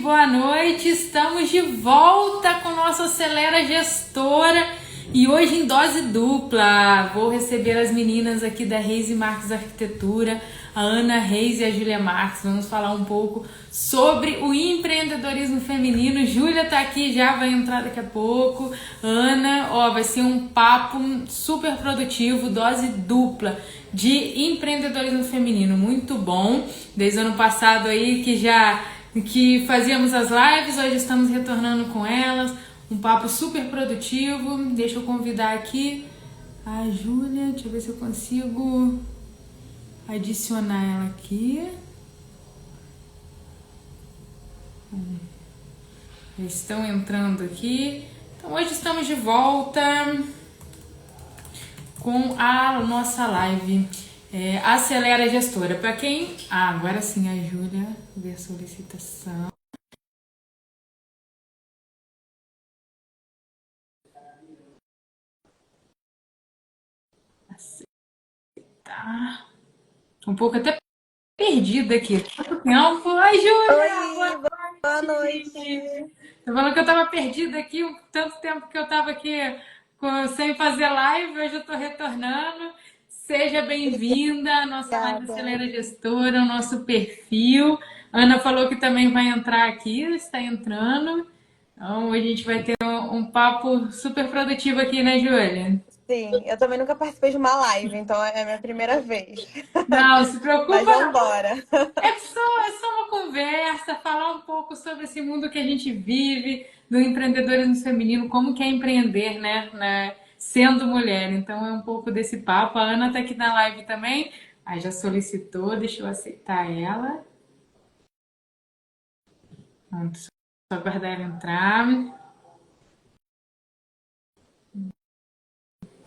boa noite. Estamos de volta com nossa Acelera Gestora e hoje em dose dupla. Vou receber as meninas aqui da Reis e Marques Arquitetura, a Ana Reis e a Júlia Marques. Vamos falar um pouco sobre o empreendedorismo feminino. Júlia tá aqui já, vai entrar daqui a pouco. Ana, vai ser um papo super produtivo, dose dupla de empreendedorismo feminino, muito bom. Desde o ano passado aí que fazíamos as lives, hoje estamos retornando com elas, um papo super produtivo. Deixa eu convidar aqui a Júlia, deixa eu ver se eu consigo adicionar ela aqui. Eles estão entrando aqui. Então hoje estamos de volta com a nossa live Acelera Gestora. Para quem... agora sim, a Júlia vê a solicitação. Aceitar. Um pouco até perdida aqui. Quanto tempo? Ai, Júlia! Oi, boa noite. Tô falando que eu tava perdida aqui, tanto tempo que eu tava aqui sem fazer live, hoje eu tô retornando. Seja bem-vinda à nossa live Obrigada. Acelera Gestora, o nosso perfil. Ana falou que também vai entrar aqui, está entrando. Então, hoje a gente vai ter um papo super produtivo aqui, né, Júlia? Sim, eu também nunca participei de uma live, então é a minha primeira vez. Não, se Mas preocupa vamos não. embora. É só uma conversa, falar um pouco sobre esse mundo que a gente vive, do empreendedorismo feminino, como que é empreender, né, sendo mulher. Então é um pouco desse papo. A Ana tá aqui na live também. Aí já solicitou, deixa eu aceitar ela. Vamos só aguardar ela entrar.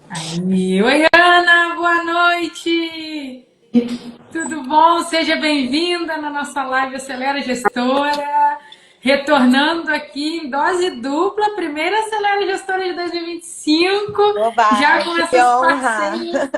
Aí, oi Ana, boa noite! Tudo bom? Seja bem-vinda na nossa live Acelera Gestora. Retornando aqui em dose dupla, primeira Acelera Gestora de 2025, já Oba, com que essas honra.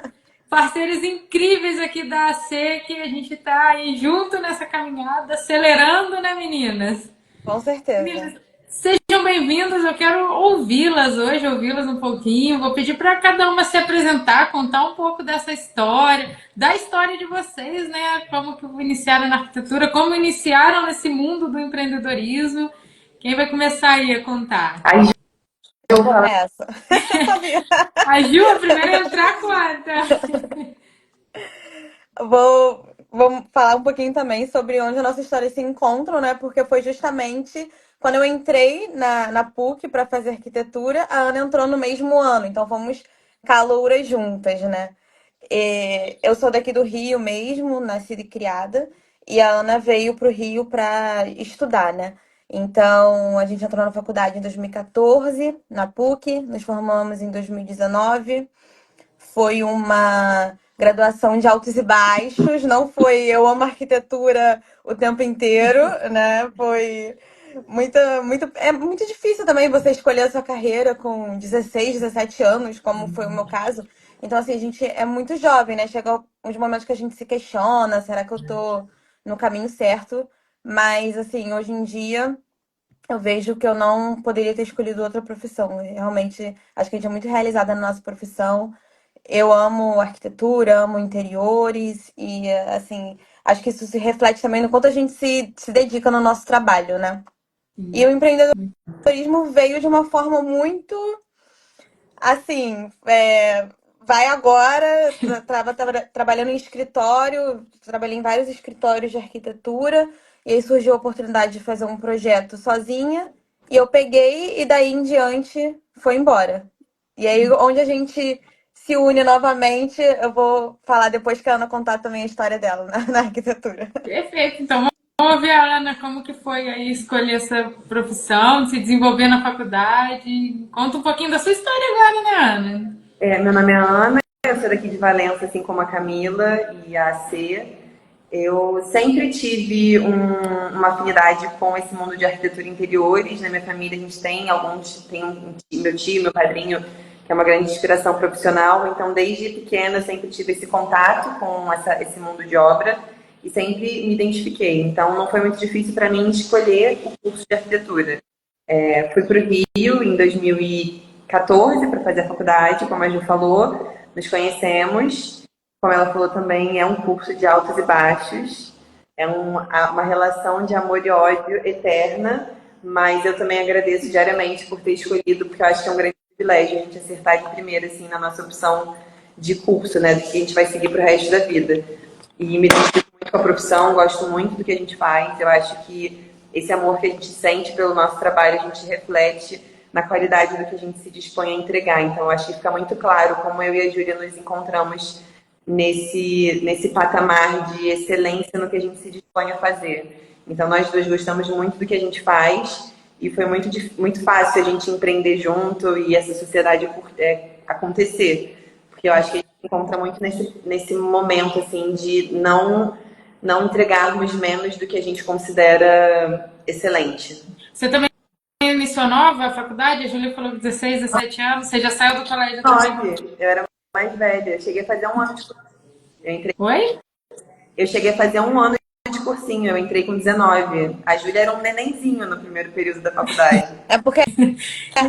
parceiros incríveis aqui da AC, que a gente está aí junto nessa caminhada, acelerando, né, meninas? Com certeza. Meninas, sejam bem-vindas. Eu quero ouvi-las hoje, ouvi-las um pouquinho. Vou pedir para cada uma se apresentar, contar um pouco dessa história, da história de vocês, né? Como que iniciaram na arquitetura, como iniciaram nesse mundo do empreendedorismo. Quem vai começar aí a contar? Aí Eu eu falo, começo. Sabia. A Ju, a primeira a entrar, quarta. Vou falar um pouquinho também sobre onde a nossa história se encontra, né? Porque foi justamente quando eu entrei na PUC para fazer arquitetura, a Ana entrou no mesmo ano, então fomos calouras juntas, né? Eu sou daqui do Rio mesmo, nascida e criada, e a Ana veio para o Rio para estudar, né? Então a gente entrou na faculdade em 2014, na PUC, nos formamos em 2019. Foi uma graduação de altos e baixos, não foi eu amo arquitetura o tempo inteiro, né? Foi é muito difícil também você escolher a sua carreira com 16, 17 anos, como foi o meu caso. Então, assim, a gente é muito jovem, né? Chega uns momentos que a gente se questiona, será que eu tô no caminho certo? Mas, assim, hoje em dia eu vejo que eu não poderia ter escolhido outra profissão. Realmente, acho que a gente é muito realizada na nossa profissão. Eu amo arquitetura, amo interiores e, assim, acho que isso se reflete também no quanto a gente se dedica no nosso trabalho, né? E o empreendedorismo veio de uma forma muito, assim, vai agora, estava trabalhando em escritório, trabalhei em vários escritórios de arquitetura, e aí surgiu a oportunidade de fazer um projeto sozinha, e eu peguei e daí em diante foi embora. E aí, onde a gente se une novamente, eu vou falar depois que a Ana contar também a história dela na arquitetura. Perfeito. Então, vamos ouvir a Ana, como que foi aí escolher essa profissão, se desenvolver na faculdade. Conta um pouquinho da sua história agora, né, Ana? meu nome é Ana, eu sou daqui de Valença, assim como a Camila e a C. Eu sempre tive uma afinidade com esse mundo de arquitetura e interiores. Na minha família a gente tem alguns, meu tio, meu padrinho, que é uma grande inspiração profissional. Então, desde pequena, eu sempre tive esse contato com esse mundo de obra. e sempre me identifiquei. Então, não foi muito difícil para mim escolher o curso de arquitetura. Fui para o Rio em 2014 para fazer a faculdade, como a Ju falou, nos conhecemos. Como ela falou também, é um curso de altos e baixos, é uma relação de amor e ódio eterna, mas eu também agradeço diariamente por ter escolhido, porque eu acho que é um grande privilégio a gente acertar de primeira, assim, na nossa opção de curso, né, do que a gente vai seguir pro resto da vida. E me identifico muito com a profissão, gosto muito do que a gente faz, eu acho que esse amor que a gente sente pelo nosso trabalho, a gente reflete na qualidade do que a gente se dispõe a entregar. Então, eu acho que fica muito claro como eu e a Júlia nos encontramos nesse patamar de excelência no que a gente se dispõe a fazer. Então, nós dois gostamos muito do que a gente faz e foi muito fácil a gente empreender junto e essa sociedade acontecer. Porque eu acho que a gente se encontra muito nesse momento, assim, de não entregarmos menos do que a gente considera excelente. Você também iniciou nova a faculdade? A Júlia falou 16, 17 anos. Você já saiu do colégio também? Eu era mais velha. Eu cheguei a fazer um ano de cursinho. Oi? Eu cheguei a fazer um ano de cursinho. Eu entrei com 19. A Júlia era um nenenzinho no primeiro período da faculdade. É porque,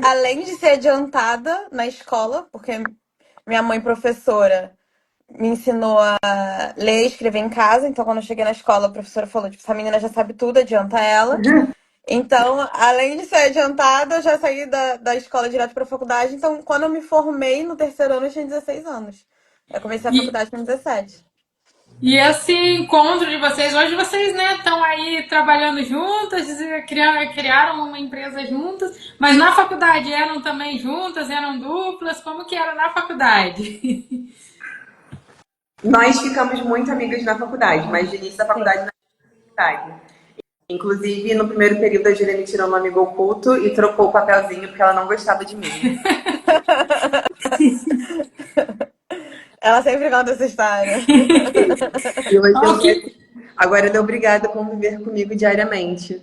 além de ser adiantada na escola, porque minha mãe, professora, me ensinou a ler e escrever em casa. Então, quando eu cheguei na escola, a professora falou, tipo, essa menina já sabe tudo, adianta ela. Então, além de ser adiantada, eu já saí da escola direto para a faculdade. Então, quando eu me formei no terceiro ano, eu tinha 16 anos. Eu comecei a faculdade com 17. E esse encontro de vocês, hoje vocês, né, estão aí trabalhando juntas, criaram uma empresa juntas, mas na faculdade eram também juntas, eram duplas, como que era na faculdade? Nós ficamos muito amigas na faculdade, mas de início da faculdade não era faculdade. Inclusive, no primeiro período, a Júlia me tirou no amigo oculto e trocou o papelzinho porque ela não gostava de mim. Ela sempre conta essa história. E hoje agora ela é obrigada a conviver comigo diariamente.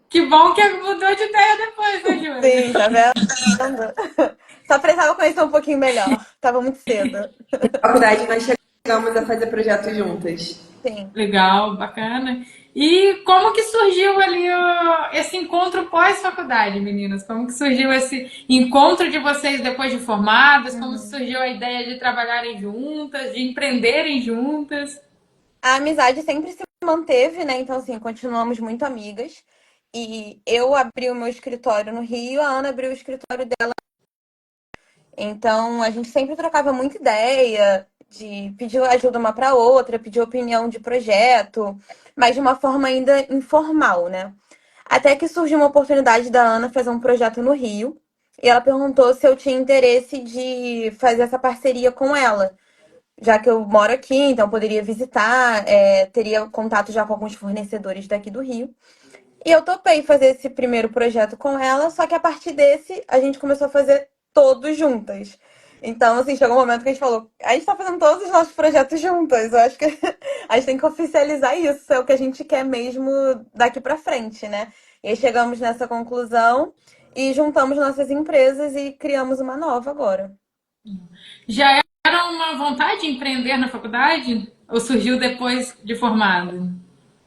Que bom que mudou de ideia depois, né, Júlia? Sim, tá vendo? Só precisava conhecer um pouquinho melhor. Tava muito cedo. Na faculdade, nós chegamos a fazer projetos juntas. Sim. Legal, bacana. E como que surgiu ali esse encontro pós-faculdade, meninas? Como que surgiu esse encontro de vocês depois de formadas? Como surgiu a ideia de trabalharem juntas, de empreenderem juntas? A amizade sempre se manteve, né? Então, assim, continuamos muito amigas. E eu abri o meu escritório no Rio, a Ana abriu o escritório dela. Então, a gente sempre trocava muita ideia, de pedir ajuda uma para outra, pedir opinião de projeto, mas de uma forma ainda informal, né? Até que surgiu uma oportunidade da Ana fazer um projeto no Rio, e ela perguntou se eu tinha interesse de fazer essa parceria com ela, já que eu moro aqui, então poderia visitar, teria contato já com alguns fornecedores daqui do Rio. E eu topei fazer esse primeiro projeto com ela, só que a partir desse a gente começou a fazer todos juntas. Então, assim, chegou um momento que a gente falou, a gente tá fazendo todos os nossos projetos juntas. Eu acho que a gente tem que oficializar isso, é o que a gente quer mesmo daqui pra frente, né? E aí chegamos nessa conclusão e juntamos nossas empresas e criamos uma nova agora. Já era uma vontade de empreender na faculdade? Ou surgiu depois de formado?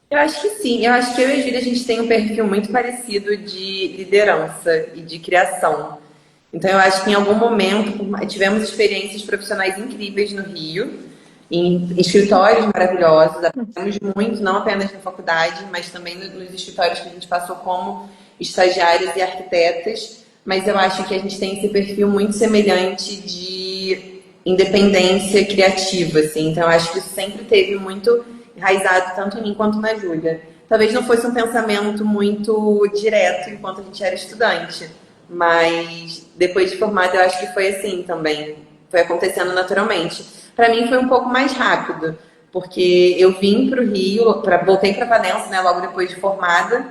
Eu acho que sim. Eu acho que eu e a Júlia, a gente tem um perfil muito parecido de liderança e de criação. Então, eu acho que em algum momento tivemos experiências profissionais incríveis no Rio, em escritórios maravilhosos, aprendemos muito, não apenas na faculdade, mas também nos escritórios que a gente passou como estagiárias e arquitetas. Mas eu acho que a gente tem esse perfil muito semelhante de independência criativa, assim. Então, eu acho que isso sempre teve muito enraizado tanto em mim quanto na Júlia. Talvez não fosse um pensamento muito direto enquanto a gente era estudante, mas depois de formada eu acho que foi assim também, foi acontecendo naturalmente. Para mim foi um pouco mais rápido, porque eu vim para o Rio, voltei para Valência, né, logo depois de formada.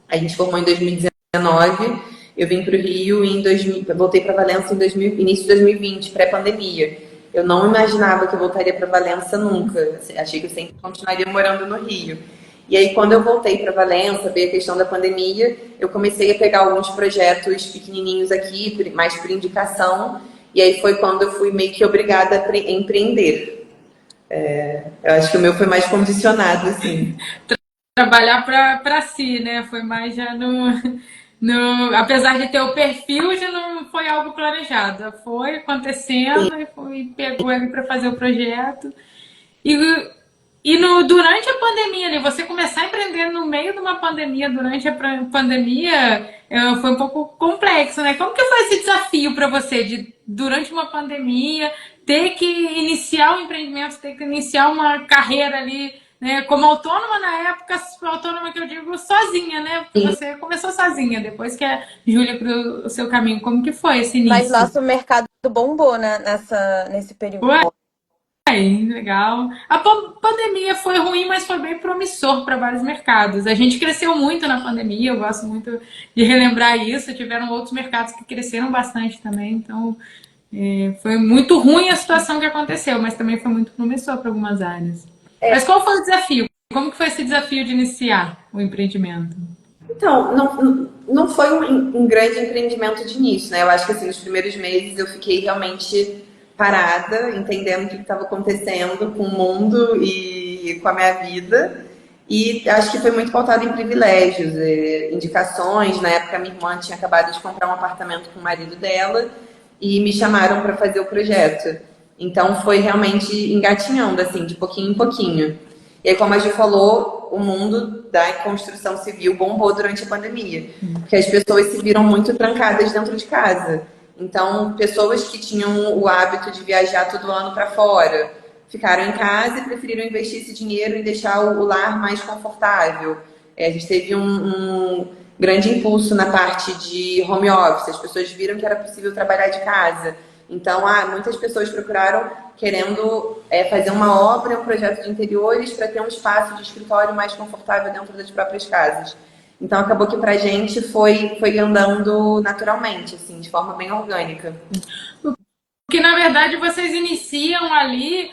A gente formou em 2019, eu vim para o Rio e voltei para Valência em início de 2020, pré-pandemia. Eu não imaginava que eu voltaria para Valença nunca. Achei que eu sempre continuaria morando no Rio. E aí, quando eu voltei para Valença, veio a questão da pandemia, eu comecei a pegar alguns projetos pequenininhos aqui, mais por indicação. E aí foi quando eu fui meio que obrigada a empreender. Eu acho que o meu foi mais condicionado, assim. Trabalhar para si, né? Foi mais já apesar de ter o perfil, já não foi algo planejado. Foi acontecendo e pegou ele para fazer o projeto. E, durante a pandemia, ali, você começar a empreender no meio de uma pandemia, durante a pandemia, foi um pouco complexo, né? Como que foi esse desafio para você de, durante uma pandemia, ter que iniciar um empreendimento, ter que iniciar uma carreira ali, né? Como autônoma na época, autônoma que eu digo sozinha, né? Porque você começou sozinha, depois que a Júlia para o seu caminho. Como que foi esse Mas início? nosso mercado bombou, né, nesse período. Bem, legal. A pandemia foi ruim, mas foi bem promissor para vários mercados. A gente cresceu muito na pandemia, eu gosto muito de relembrar isso. Tiveram outros mercados que cresceram bastante também, então foi muito ruim a situação que aconteceu, mas também foi muito promissor para algumas áreas. Mas qual foi o desafio? Como que foi esse desafio de iniciar o empreendimento? Então, não foi um grande empreendimento de início, né? Eu acho que assim, nos primeiros meses eu fiquei realmente parada, entendendo o que estava acontecendo com o mundo e com a minha vida. E acho que foi muito pautado em privilégios, indicações. Na época, minha irmã tinha acabado de comprar um apartamento com o marido dela e me chamaram para fazer o projeto. Então, foi realmente engatinhando, assim, de pouquinho em pouquinho. E aí, como a Ju falou, o mundo da construção civil bombou durante a pandemia, porque as pessoas se viram muito trancadas dentro de casa. Então, pessoas que tinham o hábito de viajar todo ano para fora ficaram em casa e preferiram investir esse dinheiro em deixar o lar mais confortável. A gente teve um grande impulso na parte de home office, as pessoas viram que era possível trabalhar de casa. Então, muitas pessoas procuraram querendo fazer uma obra, um projeto de interiores para ter um espaço de escritório mais confortável dentro das próprias casas. Então, acabou que para a gente foi andando naturalmente, assim, de forma bem orgânica. Porque, na verdade, vocês iniciam ali,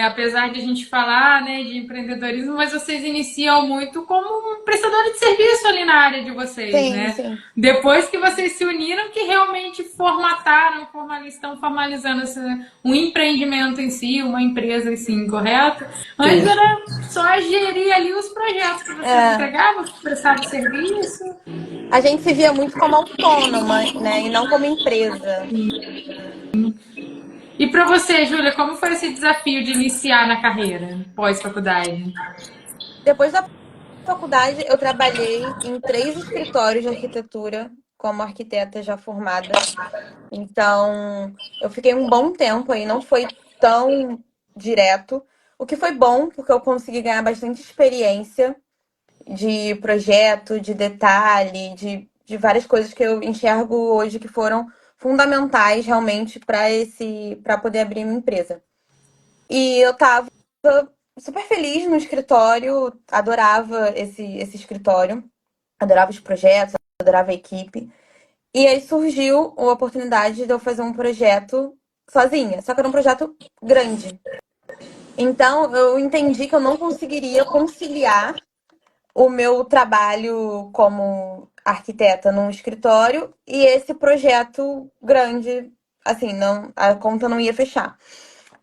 apesar de a gente falar, né, de empreendedorismo, mas vocês iniciam muito como um prestador de serviço ali na área de vocês, Sim, né? sim. Depois que vocês se uniram, que realmente formataram, estão formalizando um empreendimento em si, uma empresa em si, correto? Antes Sim. era só gerir ali os projetos que vocês É, entregavam, que prestavam serviço. a gente se via muito como autônoma, né, e não como empresa. E para você, Júlia, como foi esse desafio de iniciar na carreira pós-faculdade? Depois da faculdade, eu trabalhei em 3 escritórios de arquitetura como arquiteta já formada. Então, eu fiquei um bom tempo aí, não foi tão direto, o que foi bom, porque eu consegui ganhar bastante experiência de projeto, de detalhe, de várias coisas que eu enxergo hoje que foram fundamentais realmente para poder abrir minha empresa. E eu tava super feliz no escritório, adorava esse escritório, adorava os projetos, adorava a equipe. E aí surgiu a oportunidade de eu fazer um projeto sozinha, só que era um projeto grande. Então eu entendi que eu não conseguiria conciliar o meu trabalho como arquiteta num escritório e esse projeto grande, assim, não, a conta não ia fechar.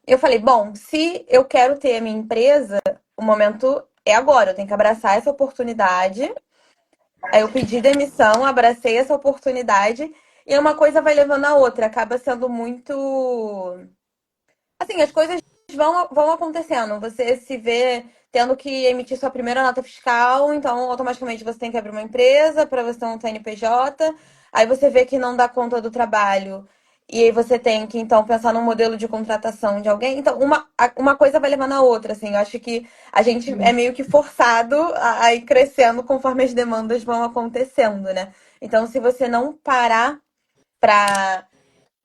Eu falei, bom, se eu quero ter a minha empresa, o momento é agora, eu tenho que abraçar essa oportunidade. Aí eu pedi demissão, abracei essa oportunidade e uma coisa vai levando a outra, acaba sendo muito. Assim, as coisas vão acontecendo. Você se vê tendo que emitir sua primeira nota fiscal, então automaticamente você tem que abrir uma empresa para você ter um CNPJ. Aí você vê que não dá conta do trabalho. E aí você tem que, então, pensar num modelo de contratação de alguém. Então, uma coisa vai levando a outra, assim. Eu acho que a gente é meio que forçado a ir crescendo conforme as demandas vão acontecendo, né? Então, se você não parar para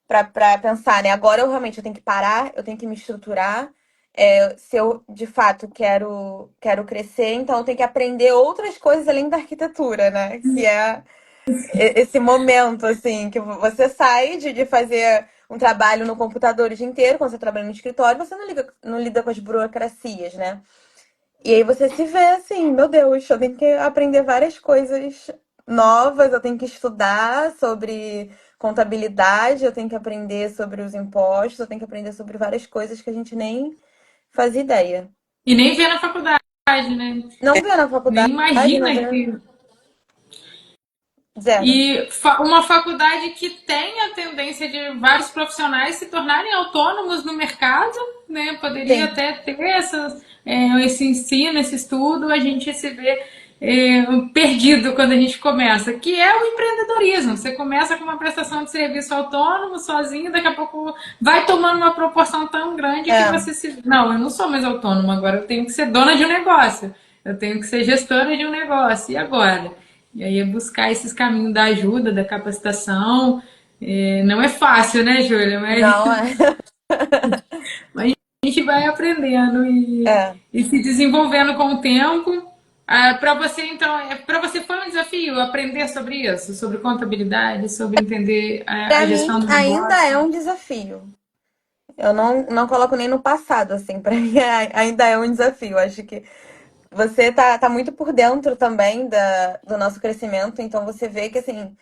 para pensar, né? Agora eu tenho que parar, eu tenho que me estruturar. Se eu de fato quero crescer, então eu tenho que aprender outras coisas além da arquitetura, né? Que é esse momento, assim, que você sai de fazer um trabalho no computador o dia inteiro, quando você trabalha no escritório, você não lida com as burocracias, né? E aí você se vê assim, meu Deus, eu tenho que aprender várias coisas novas, eu tenho que estudar sobre contabilidade, eu tenho que aprender sobre os impostos, eu tenho que aprender sobre várias coisas que a gente nem fazia ideia. E nem vê na faculdade, né? Não vê na Nem faculdade, não imagina vê que. zero. E uma faculdade que tem a tendência de vários profissionais se tornarem autônomos no mercado, né? Poderia Sim. até ter esse ensino, esse estudo, a gente se vê perdido quando a gente começa, que é o empreendedorismo. Você começa com uma prestação de serviço autônomo, sozinho, daqui a pouco vai tomando uma proporção tão grande que É. você se. Não, eu não sou mais autônomo, agora eu tenho que ser dona de um negócio, eu tenho que ser gestora de um negócio, e agora? E aí é buscar esses caminhos da ajuda, da capacitação. Não é fácil, né, Júlia? Não, é. A gente vai aprendendo É. e se desenvolvendo com o tempo. Para você, então, para você foi um desafio aprender sobre isso, sobre contabilidade, sobre entender a Pra gestão mim, do ainda negócio. é um desafio. Eu não coloco nem no passado, assim. Pra mim, ainda é um desafio. Acho que você tá muito por dentro também do nosso crescimento, então você vê que, assim,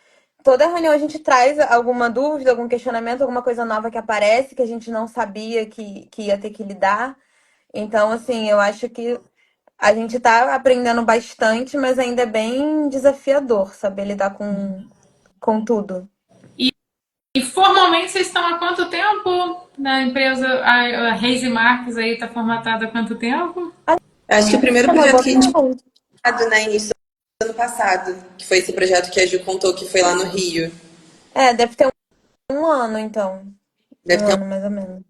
toda reunião a gente traz alguma dúvida, algum questionamento, alguma coisa nova que aparece que a gente não sabia que ia ter que lidar. Então, assim, eu acho que a gente tá aprendendo bastante, mas ainda é bem desafiador saber lidar com tudo. E formalmente vocês estão há quanto tempo na empresa? A Reise Marques aí está formatada há quanto tempo? Acho que o primeiro É uma projeto boa que a gente pergunta. fez, né, início do ano passado, que foi esse projeto que a Ju contou que foi lá no Rio. É, deve ter um ano, então. Deve Um ter ano, mais ou menos.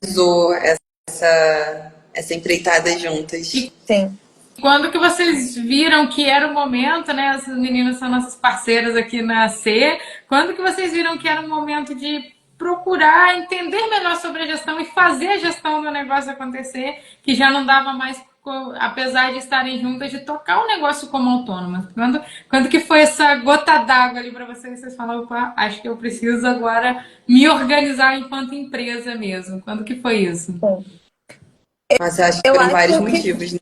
usou essa empreitada juntas. E Sim. quando que vocês viram que era o momento, né? Essas meninas são nossas parceiras aqui na C. Quando que vocês viram que era o momento de procurar entender melhor sobre a gestão e fazer a gestão do negócio acontecer, que já não dava mais, apesar de estarem juntas, de tocar o negócio como autônomas? Quando que foi essa gota d'água ali para vocês? Vocês falaram, opa, acho que eu preciso agora me organizar enquanto empresa mesmo. Quando que foi isso? Sim. Mas eu acho que Eu foram vários acho que motivos, né?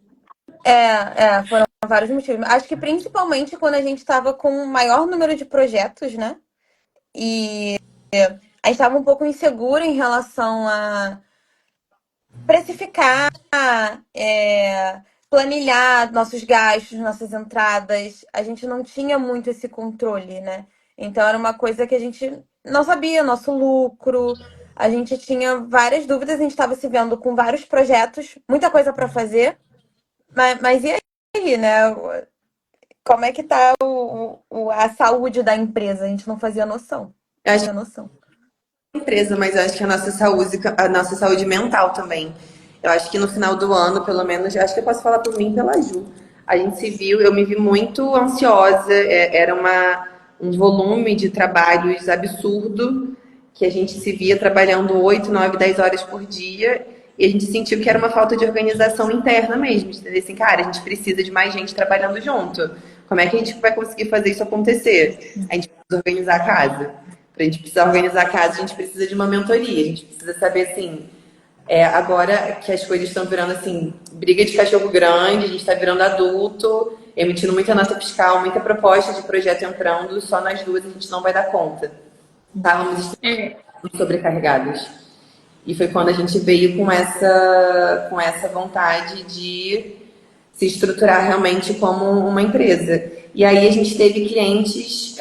foram vários motivos. Acho que principalmente quando a gente estava com um maior número de projetos, né? E a gente estava um pouco insegura em relação a precificar, planilhar nossos gastos, nossas entradas. A gente não tinha muito esse controle, né? Então era uma coisa que a gente não sabia, nosso lucro. A gente tinha várias dúvidas, a gente estava se vendo com vários projetos, muita coisa para fazer. Mas e aí, né? Como é que tá a saúde da empresa? A gente não fazia noção. Eu Não acho tinha noção. que a empresa, mas eu acho que a nossa saúde mental também. Eu acho que no final do ano, pelo menos, eu acho que eu posso falar por mim e pela Ju. A gente se viu, eu me vi muito ansiosa, era um volume de trabalhos absurdo, que a gente se via trabalhando 8, 9, 10 horas por dia, e a gente sentiu que era uma falta de organização interna mesmo, de dizer assim, cara, a gente precisa de mais gente trabalhando junto. Como é que a gente vai conseguir fazer isso acontecer? A gente precisa organizar a casa. Para a gente precisar organizar a casa, a gente precisa de uma mentoria, a gente precisa saber assim, agora que as coisas estão virando assim, briga de cachorro grande, a gente está virando adulto, emitindo muita nota fiscal, muita proposta de projeto entrando, só nós duas a gente não vai dar conta. Estávamos É, sobrecarregados. E foi quando a gente veio com essa vontade de se estruturar realmente como uma empresa. E aí a gente teve clientes,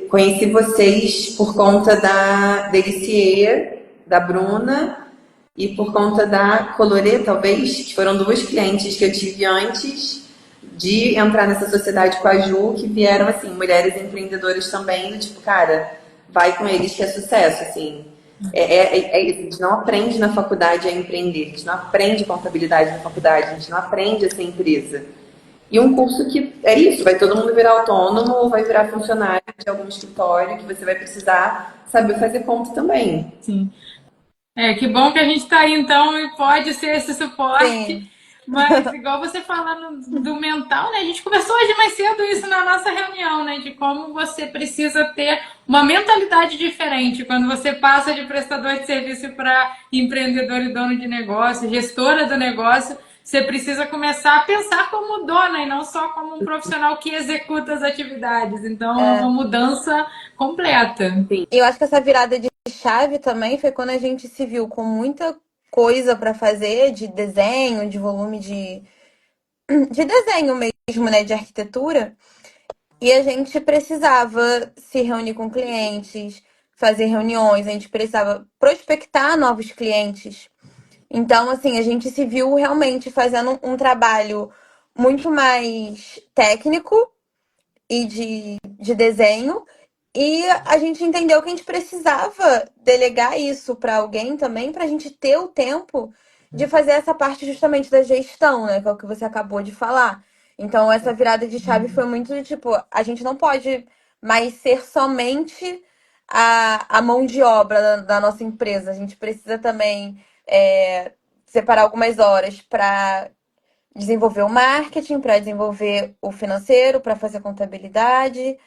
conheci vocês por conta da Delicier, da Bruna, e por conta da Colorê, talvez, que foram duas clientes que eu tive antes de entrar nessa sociedade com a Ju, que vieram, assim, mulheres empreendedoras também, do tipo, cara, vai com eles que é sucesso, assim. A gente não aprende na faculdade a empreender, a gente não aprende contabilidade na faculdade, a gente não aprende a ser empresa. E um curso que é isso, vai todo mundo virar autônomo ou vai virar funcionário de algum escritório que você vai precisar saber fazer conta também. sim. Que bom que a gente está aí então e pode ser esse suporte. Sim. Mas igual você falando do mental, né? A gente conversou hoje mais cedo isso na nossa reunião, né? De como você precisa ter uma mentalidade diferente quando você passa de prestador de serviço para empreendedor e dono de negócio, gestora do negócio. Você precisa começar a pensar como dona e não só como um profissional que executa as atividades. Então é uma mudança completa. E eu acho que essa virada de chave também foi quando a gente se viu com muita coisa para fazer de desenho, de volume de desenho mesmo, né, de arquitetura. E a gente precisava se reunir com clientes, fazer reuniões, a gente precisava prospectar novos clientes. Então, assim, a gente se viu realmente fazendo um trabalho muito mais técnico e de desenho. E a gente entendeu que a gente precisava delegar isso para alguém também, para a gente ter o tempo de fazer essa parte justamente da gestão, né? Que é o que você acabou de falar. Então, essa virada de chave foi muito de tipo, a gente não pode mais ser somente a mão de obra da nossa empresa. A gente precisa também separar algumas horas para desenvolver o marketing, para desenvolver o financeiro, para fazer a contabilidade,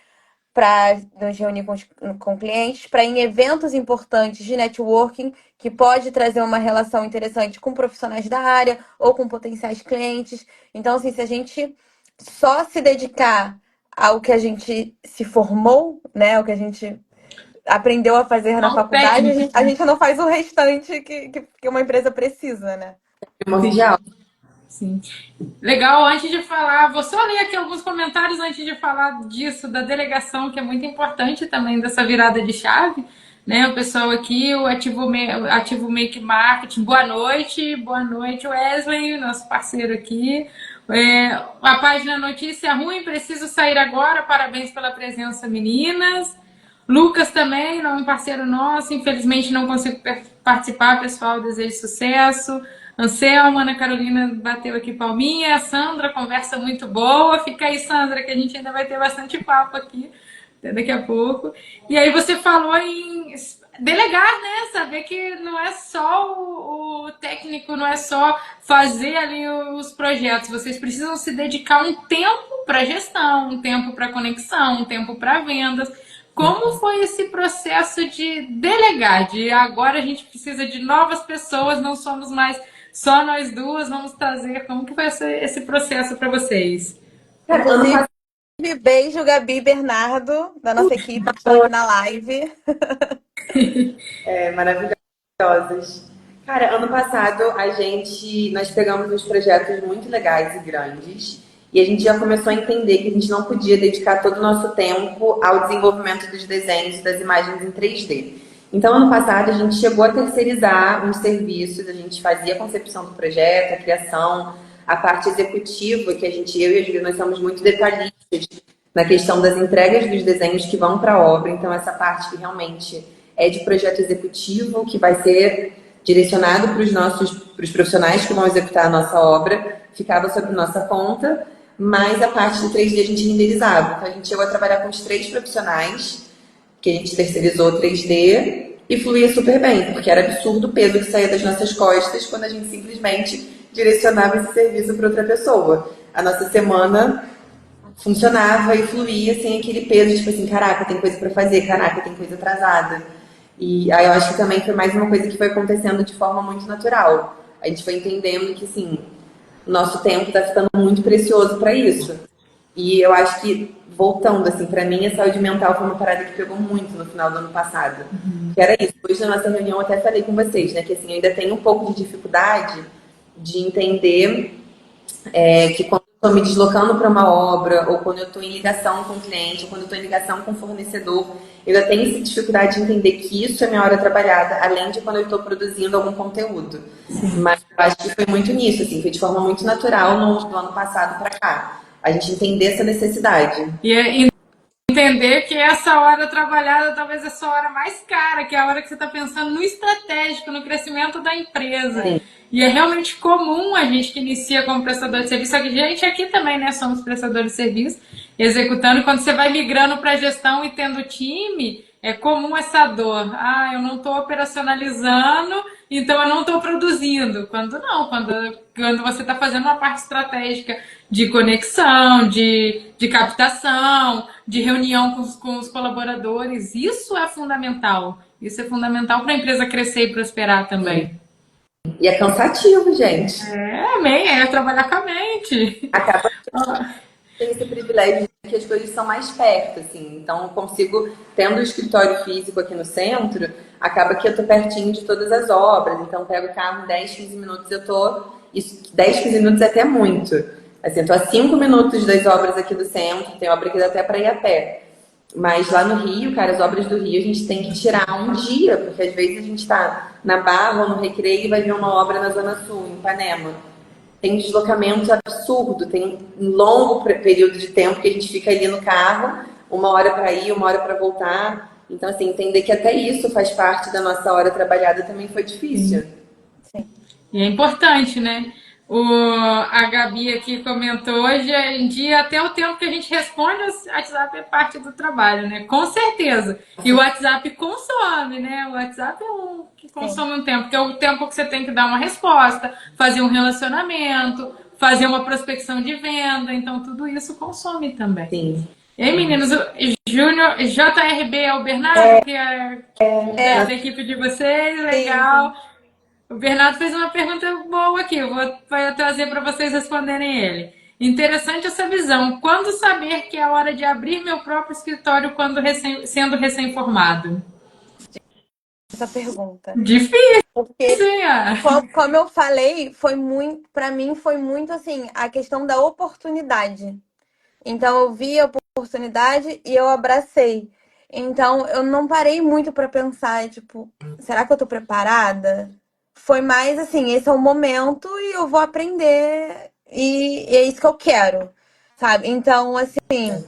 para nos reunir com clientes, para em eventos importantes de networking, que pode trazer uma relação interessante com profissionais da área ou com potenciais clientes. Então, assim, se a gente só se dedicar ao que a gente se formou, né, ao que a gente aprendeu a fazer na Não, faculdade, técnico. a gente não faz o restante que uma empresa precisa, né? Primordial. Sim. Legal, antes de falar, vou só ler aqui alguns comentários antes de falar disso, da delegação, que é muito importante também dessa virada de chave, né? O pessoal aqui, o Ativo Make Marketing, boa noite, Wesley, nosso parceiro aqui. A página Notícia Ruim, preciso sair agora, parabéns pela presença, meninas. Lucas também, um parceiro nosso, infelizmente não consigo participar, pessoal, desejo sucesso. Anselma, Ana Carolina bateu aqui palminha, a Sandra, conversa muito boa. Fica aí, Sandra, que a gente ainda vai ter bastante papo aqui até daqui a pouco. E aí você falou em delegar, né? Saber que não é só o técnico, não é só fazer ali os projetos. Vocês precisam se dedicar um tempo para gestão, um tempo para conexão, um tempo para vendas. Como foi esse processo de delegar? De agora a gente precisa de novas pessoas, não somos mais só nós duas, vamos trazer. Como que foi esse processo para vocês? Inclusive, beijo, Gabi e Bernardo, da nossa equipe, que estão aqui na live. Maravilhosas. Cara, ano passado nós pegamos uns projetos muito legais e grandes e a gente já começou a entender que a gente não podia dedicar todo o nosso tempo ao desenvolvimento dos desenhos e das imagens em 3D. Então, ano passado, a gente chegou a terceirizar uns serviços, a gente fazia a concepção do projeto, a criação, a parte executiva, que eu e a Júlia, nós somos muito detalhistas na questão das entregas dos desenhos que vão para a obra. Então, essa parte que realmente é de projeto executivo, que vai ser direcionado para os profissionais que vão executar a nossa obra, ficava sob nossa conta, mas a parte de 3D a gente renderizava. Então, a gente chegou a trabalhar com os 3 profissionais, que a gente terceirizou 3D, e fluía super bem, porque era absurdo o peso que saía das nossas costas quando a gente simplesmente direcionava esse serviço para outra pessoa. A nossa semana funcionava e fluía sem aquele peso, tipo assim, caraca, tem coisa para fazer, caraca, tem coisa atrasada. E aí eu acho que também foi mais uma coisa que foi acontecendo de forma muito natural. A gente foi entendendo que, assim, o nosso tempo está ficando muito precioso para isso. E eu acho que, voltando, assim, para mim, a saúde mental foi uma parada que pegou muito no final do ano passado. Que era isso. Hoje, na nossa reunião, eu até falei com vocês, né? Que, assim, eu ainda tenho um pouco de dificuldade de entender que quando eu estou me deslocando para uma obra, ou quando eu estou em ligação com o cliente, ou quando eu estou em ligação com o fornecedor, eu ainda tenho essa dificuldade de entender que isso é minha hora trabalhada, além de quando eu estou produzindo algum conteúdo. Mas eu acho que foi muito nisso, assim, foi de forma muito natural no ano passado para cá. A gente entender essa necessidade. E entender que essa hora trabalhada talvez é a sua hora mais cara, que é a hora que você está pensando no estratégico, no crescimento da empresa. Sim. E é realmente comum a gente que inicia como prestador de serviço, só que a gente aqui também, né, somos prestadores de serviço, executando, quando você vai migrando para a gestão e tendo time, é comum essa dor. Ah, eu não estou operacionalizando, então eu não estou produzindo. Quando não, quando você está fazendo uma parte estratégica de conexão, de captação, de reunião com os colaboradores, isso é fundamental. Isso é fundamental para a empresa crescer e prosperar também. E é cansativo, gente. É trabalhar com a mente. Acaba tenho esse privilégio de que as coisas são mais perto, assim. Então, eu consigo, tendo o escritório físico aqui no centro, acaba que eu tô pertinho de todas as obras. Então, eu pego o carro em 10, 15 minutos, eu tô... Isso, 10, 15 minutos é até muito. Assim, eu tô a 5 minutos das obras aqui do centro, tem obra que dá até para ir a pé. Mas lá no Rio, cara, as obras do Rio a gente tem que tirar um dia, porque às vezes a gente tá na Barra ou no Recreio e vai ver uma obra na Zona Sul, em Ipanema. Tem deslocamento absurdo, tem um longo período de tempo que a gente fica ali no carro, 1 hora para ir, 1 hora para voltar. Então, assim, entender que até isso faz parte da nossa hora trabalhada também foi difícil. Sim. E é importante, né? A Gabi aqui comentou, hoje em dia, até o tempo que a gente responde, o WhatsApp é parte do trabalho, né? Com certeza. E o WhatsApp consome, né? O WhatsApp é um que consome um tempo, que é o tempo que você tem que dar uma resposta, fazer um relacionamento, fazer uma prospecção de venda. Então, tudo isso consome também. Sim. E aí, meninos, o Júnior, JRB é o Bernardo, que é da equipe de vocês, legal. Sim. O Bernardo fez uma pergunta boa aqui, eu vou trazer para vocês responderem ele. Interessante essa visão. Quando saber que é a hora de abrir meu próprio escritório quando sendo recém-formado? Essa pergunta. Difícil, Porque, hein? como eu falei, foi muito, para mim foi muito assim, a questão da oportunidade. Então eu vi a oportunidade e eu abracei. Então eu não parei muito para pensar, tipo, será que eu tô preparada? Foi mais assim, esse é o momento e eu vou aprender e é isso que eu quero, sabe? Então, assim,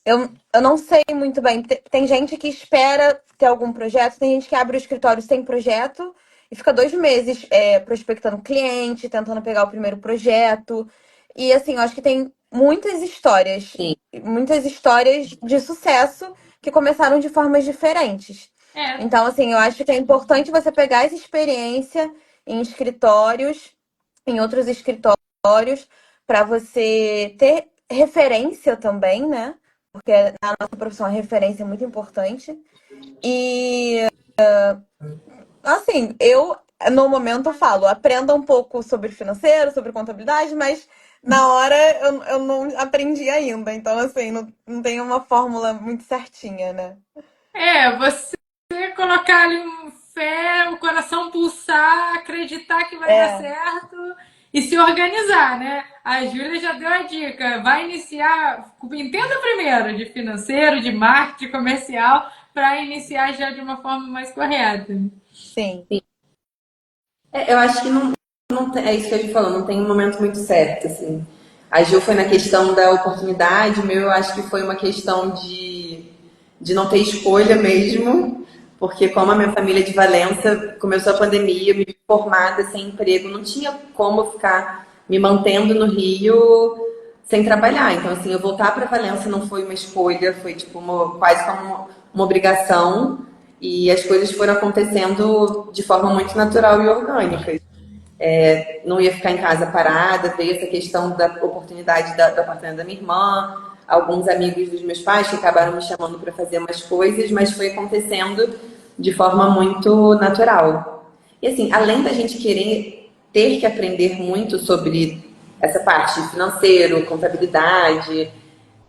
eu não sei muito bem. Tem gente que espera ter algum projeto, tem gente que abre o escritório sem projeto e fica 2 meses prospectando cliente, tentando pegar o primeiro projeto. E assim, eu acho que tem Sim. muitas histórias de sucesso que começaram de formas diferentes. É, Então, assim, eu acho que é importante você pegar essa experiência em escritórios, em outros escritórios, para você ter referência também, né? Porque na nossa profissão a referência é muito importante. E, assim, eu, no momento, eu falo, aprenda um pouco sobre financeiro, sobre contabilidade, mas na hora eu não aprendi ainda. Então, assim, não tem uma fórmula muito certinha, né? você colocar ali um fé, o coração pulsar, acreditar que vai dar É, certo e se organizar, né? A Júlia já deu a dica, vai iniciar, entenda primeiro de financeiro, de marketing comercial, para iniciar já de uma forma mais correta. sim. Eu acho que é isso que a gente falou, não tem um momento muito certo, assim. A Gil foi na questão da oportunidade, o meu eu acho que foi uma questão de não ter escolha mesmo, porque como a minha família é de Valença, começou a pandemia, eu me vi formada sem emprego, não tinha como eu ficar me mantendo no Rio sem trabalhar. Então, assim, eu voltar para Valença não foi uma escolha, foi tipo quase como uma obrigação, e as coisas foram acontecendo de forma muito natural e orgânica. Não ia ficar em casa parada, veio essa questão da oportunidade do apartamento da minha irmã, alguns amigos dos meus pais que acabaram me chamando para fazer umas coisas, mas foi acontecendo de forma muito natural. E assim, além da gente querer ter que aprender muito sobre essa parte de financeiro, contabilidade,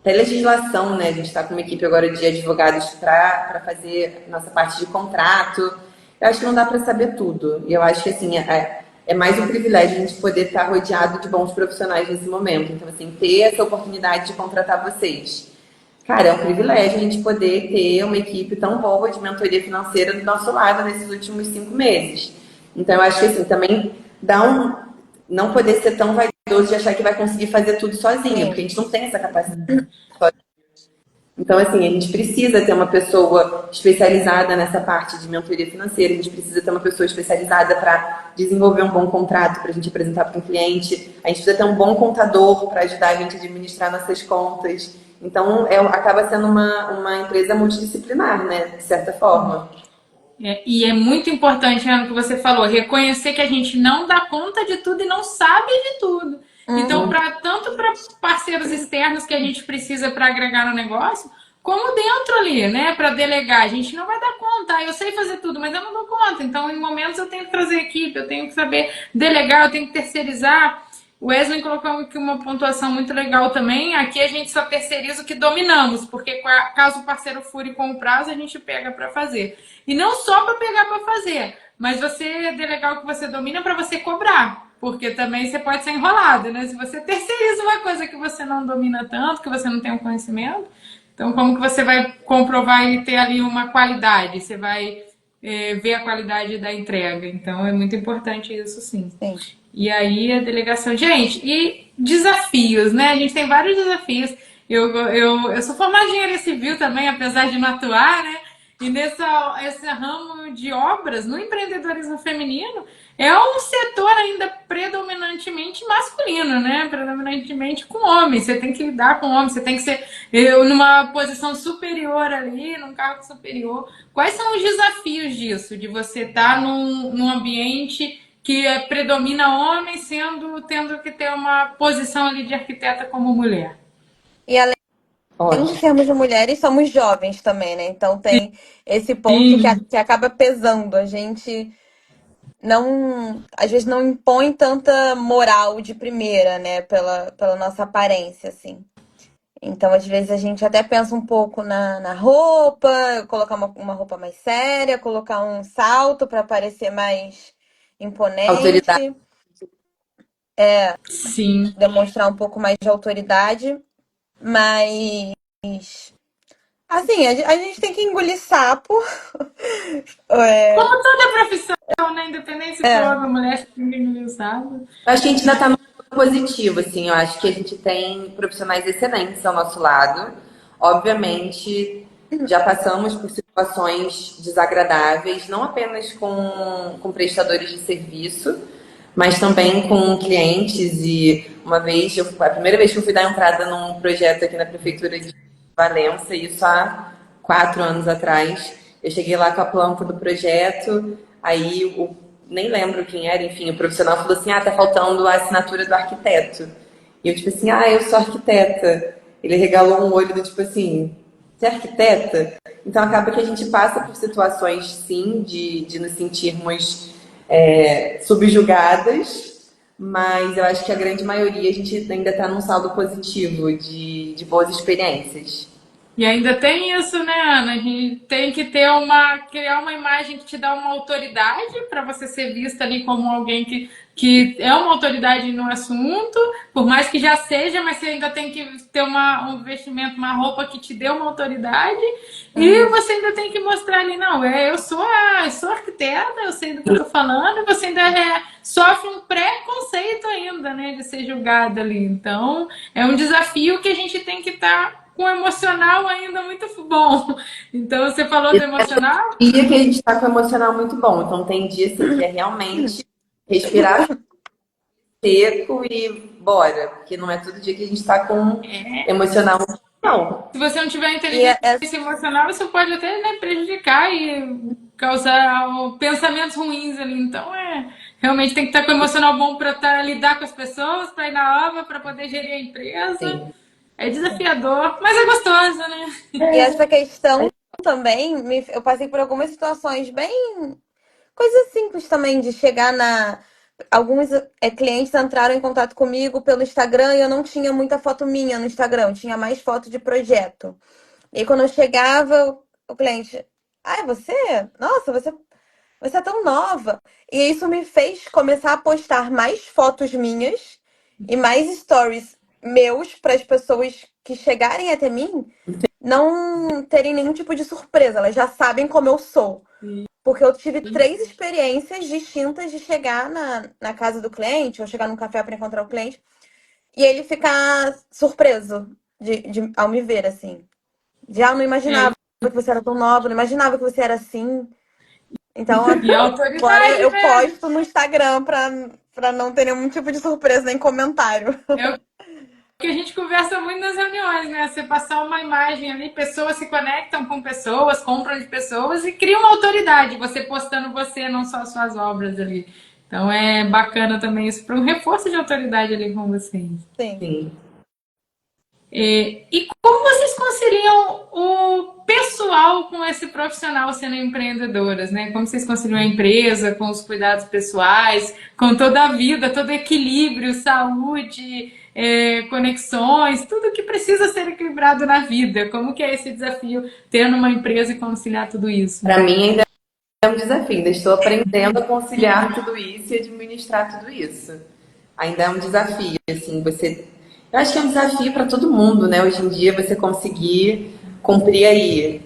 até legislação, né? A gente está com uma equipe agora de advogados para fazer nossa parte de contrato. Eu acho que não dá para saber tudo. E eu acho que assim, é mais um privilégio a gente poder estar rodeado de bons profissionais nesse momento. Então, assim, ter essa oportunidade de contratar vocês. Cara, é um privilégio a gente poder ter uma equipe tão boa de mentoria financeira do nosso lado nesses últimos 5 meses. Então, eu acho que assim, também dá não poder ser tão vaidoso de achar que vai conseguir fazer tudo sozinho, porque a gente não tem essa capacidade. Então, assim, a gente precisa ter uma pessoa especializada nessa parte de mentoria financeira, a gente precisa ter uma pessoa especializada para desenvolver um bom contrato para a gente apresentar para um cliente, a gente precisa ter um bom contador para ajudar a gente a administrar nossas contas. Então, acaba sendo uma empresa multidisciplinar, né, de certa forma. E é muito importante, Ana, o que você falou, reconhecer que a gente não dá conta de tudo e não sabe de tudo. Então, tanto para parceiros externos que a gente precisa para agregar no negócio, como dentro ali, né? Para delegar. A gente não vai dar conta. Eu sei fazer tudo, mas eu não dou conta. Então, em momentos eu tenho que trazer equipe, eu tenho que saber delegar, eu tenho que terceirizar. O Wesley colocou aqui uma pontuação muito legal também. Aqui a gente só terceiriza o que dominamos, porque caso o parceiro fure com o prazo, a gente pega para fazer. E não só para pegar para fazer, mas você delegar o que você domina para você cobrar. Porque também você pode ser enrolado, né? Se você terceiriza uma coisa que você não domina tanto, que você não tem o conhecimento, então como que você vai comprovar e ter ali uma qualidade? Você vai ver a qualidade da entrega. Então é muito importante isso, sim. Sim. E aí a delegação. Gente, e desafios, né? A gente tem vários desafios. Eu sou formada em engenharia civil também, apesar de não atuar, né? E esse ramo de obras, no empreendedorismo feminino, é um setor ainda predominantemente masculino, né? Predominantemente com homens. Você tem que lidar com homens, você tem que ser numa posição superior ali, num cargo superior. Quais são os desafios disso? De você estar num ambiente que predomina homem, tendo que ter uma posição ali de arquiteta como mulher. E além Ótimo. de sermos mulheres, somos jovens também, né? Então tem esse ponto que acaba pesando. A gente não, às vezes não impõe tanta moral de primeira, né? Pela nossa aparência, assim. Então, às vezes, a gente até pensa um pouco na roupa, colocar uma roupa mais séria, colocar um salto para parecer mais imponente. Autoridade. Sim. Demonstrar um pouco mais de autoridade, mas assim, a gente tem que engolir sapo. Como toda profissão, né? Independente se for homem ou mulher, você tem que engraçado. Eu acho que a gente ainda está no positivo, assim. Eu acho que a gente tem profissionais excelentes ao nosso lado. Obviamente, já passamos por situações desagradáveis, não apenas com prestadores de serviço, mas também com clientes. E uma vez, a primeira vez que eu fui dar entrada num projeto aqui na prefeitura de Valença, isso há 4 anos atrás, eu cheguei lá com a planta do projeto, aí nem lembro quem era, enfim, o profissional falou assim, tá faltando a assinatura do arquiteto. E eu tipo assim, eu sou arquiteta. Ele regalou um olho do tipo assim, você é arquiteta? Então acaba que a gente passa por situações, sim, de nos sentirmos subjugadas, mas eu acho que a grande maioria a gente ainda está num saldo positivo de boas experiências. E ainda tem isso, né, Ana? A gente tem que criar uma imagem que te dá uma autoridade para você ser vista ali como alguém que é uma autoridade no assunto, por mais que já seja, mas você ainda tem que ter um vestimento, uma roupa que te dê uma autoridade, e você ainda tem que mostrar ali, não, eu sou arquiteta, eu sei do que eu tô falando, e você ainda sofre um preconceito ainda, né, de ser julgada ali. Então, é um desafio que a gente tem que estar com o emocional ainda muito bom. Então, você falou do emocional? Tem dia que a gente está com o emocional muito bom. Então, tem dia assim, que é realmente respirar seco e bora. Porque não é todo dia que a gente está com emocional muito bom. Se você não tiver inteligência emocional, isso pode até, né, prejudicar e causar pensamentos ruins ali. Então, realmente tem que estar com o emocional bom para lidar com as pessoas, para ir na obra, para poder gerir a empresa. Sim. É desafiador, mas é gostoso, né? E essa questão também, eu passei por algumas situações bem... Coisas simples também, de chegar Alguns clientes entraram em contato comigo pelo Instagram e eu não tinha muita foto minha no Instagram, eu tinha mais foto de projeto. E quando eu chegava, o cliente... é você? Nossa, você é tão nova. E isso me fez começar a postar mais fotos minhas e mais stories meus para as pessoas que chegarem até mim não terem nenhum tipo de surpresa. Elas já sabem como eu sou. Porque eu tive 3 experiências distintas de chegar na casa do cliente, ou chegar num café para encontrar o cliente, e ele ficar surpreso ao me ver, assim. Já não imaginava que você era tão nova, não imaginava que você era assim. Então, E a agora autoridade, eu né? posto no Instagram pra não ter nenhum tipo de surpresa nem comentário. É o que a gente conversa muito nas reuniões, né? Você passar uma imagem ali, pessoas se conectam com pessoas, compram de pessoas e cria uma autoridade, você postando você, não só as suas obras ali. Então é bacana também isso para um reforço de autoridade ali com vocês. Sim. E como vocês conciliam o pessoal com esse profissional sendo empreendedoras, né? Como vocês conciliam a empresa com os cuidados pessoais, com toda a vida, todo equilíbrio, saúde, conexões, tudo que precisa ser equilibrado na vida. Como que é esse desafio tendo uma empresa e conciliar tudo isso? Para mim ainda é um desafio, ainda estou aprendendo a conciliar tudo isso e administrar tudo isso. Ainda é um desafio, assim, eu acho que é um desafio para todo mundo, né? Hoje em dia você conseguir cumprir aí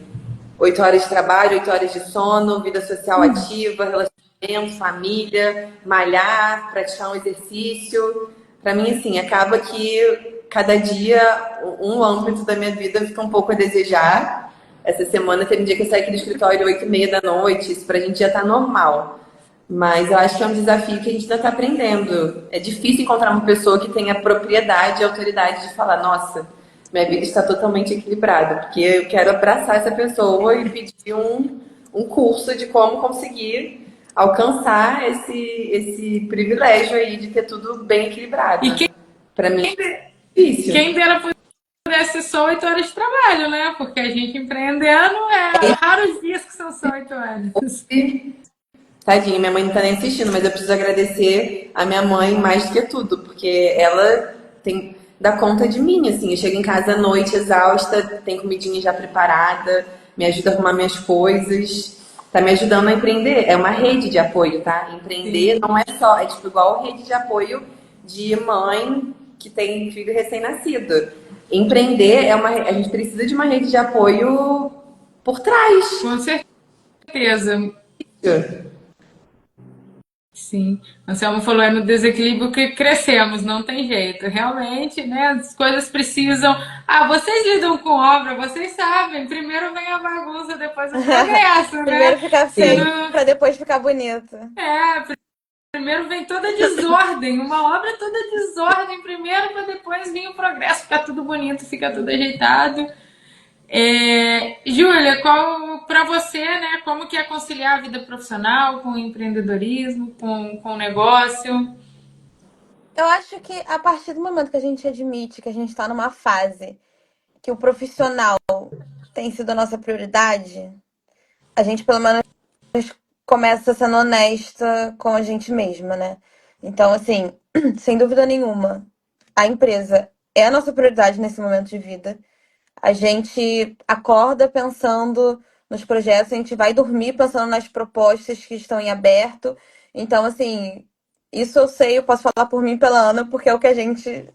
8 horas de trabalho, 8 horas de sono, vida social ativa, relacionamento, família, malhar, praticar um exercício. Para mim, assim, acaba que cada dia um âmbito da minha vida fica um pouco a desejar. Essa semana teve um dia que eu saí aqui do escritório 8h30 da noite, isso pra gente já tá normal. Mas eu acho que é um desafio que a gente ainda está aprendendo. É difícil encontrar uma pessoa que tenha propriedade e autoridade de falar, nossa, minha vida está totalmente equilibrada, porque eu quero abraçar essa pessoa e pedir um curso de como conseguir alcançar esse privilégio aí de ter tudo bem equilibrado. E Para mim é difícil. quem dera pudesse ser só 8 horas de trabalho, né? Porque a gente empreendendo raros dias que são só 8 horas. Tadinha, minha mãe não tá nem assistindo, mas eu preciso agradecer a minha mãe mais do que tudo, porque ela dá conta de mim, assim. Eu chego em casa à noite exausta, tem comidinha já preparada, me ajuda a arrumar minhas coisas, tá me ajudando a empreender. É uma rede de apoio, tá? Empreender não é só, é tipo igual rede de apoio de mãe que tem filho recém-nascido. Empreender a gente precisa de uma rede de apoio por trás. Com certeza. Sim, Anselmo falou, é no desequilíbrio que crescemos, não tem jeito. Realmente, né, as coisas precisam... Ah, vocês lidam com obra, vocês sabem, primeiro vem a bagunça, depois o progresso, né? Primeiro ficar feio pra depois ficar bonito. Primeiro vem toda a desordem, uma obra toda desordem primeiro, para depois vir o progresso, fica tudo bonito, fica tudo ajeitado. Júlia, para você, né, como que é conciliar a vida profissional com o empreendedorismo, com o negócio? Eu acho que a partir do momento que a gente admite que a gente está numa fase que o profissional tem sido a nossa prioridade, a gente pelo menos começa sendo honesta com a gente mesma, né? Então, assim, sem dúvida nenhuma, a empresa é a nossa prioridade nesse momento de vida. A gente acorda pensando nos projetos, a gente vai dormir pensando nas propostas que estão em aberto. Então, assim, isso eu sei, eu posso falar por mim e pela Ana, porque é o que a gente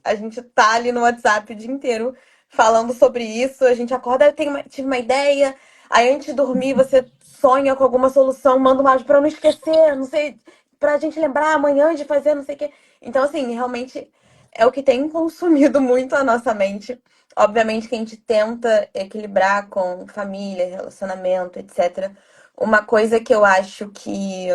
tá ali no WhatsApp o dia inteiro falando sobre isso. A gente acorda, tive uma ideia, aí antes de dormir você sonha com alguma solução, manda uma para eu não esquecer, não sei, pra gente lembrar amanhã de fazer, não sei o quê. Então, assim, realmente é o que tem consumido muito a nossa mente. Obviamente que a gente tenta equilibrar com família, relacionamento, etc. Uma coisa que eu acho que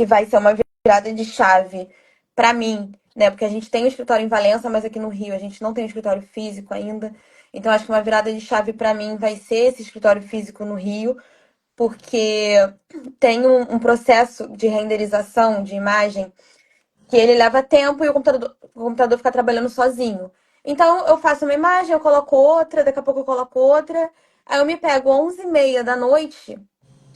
vai ser uma virada de chave para mim, né? Porque a gente tem um escritório em Valença, mas aqui no Rio a gente não tem um escritório físico ainda. Então acho que uma virada de chave para mim vai ser esse escritório físico no Rio, porque tem um processo de renderização de imagem que ele leva tempo e o computador fica trabalhando sozinho. Então, eu faço uma imagem, eu coloco outra, daqui a pouco eu coloco outra. Aí eu me pego 11h30 da noite,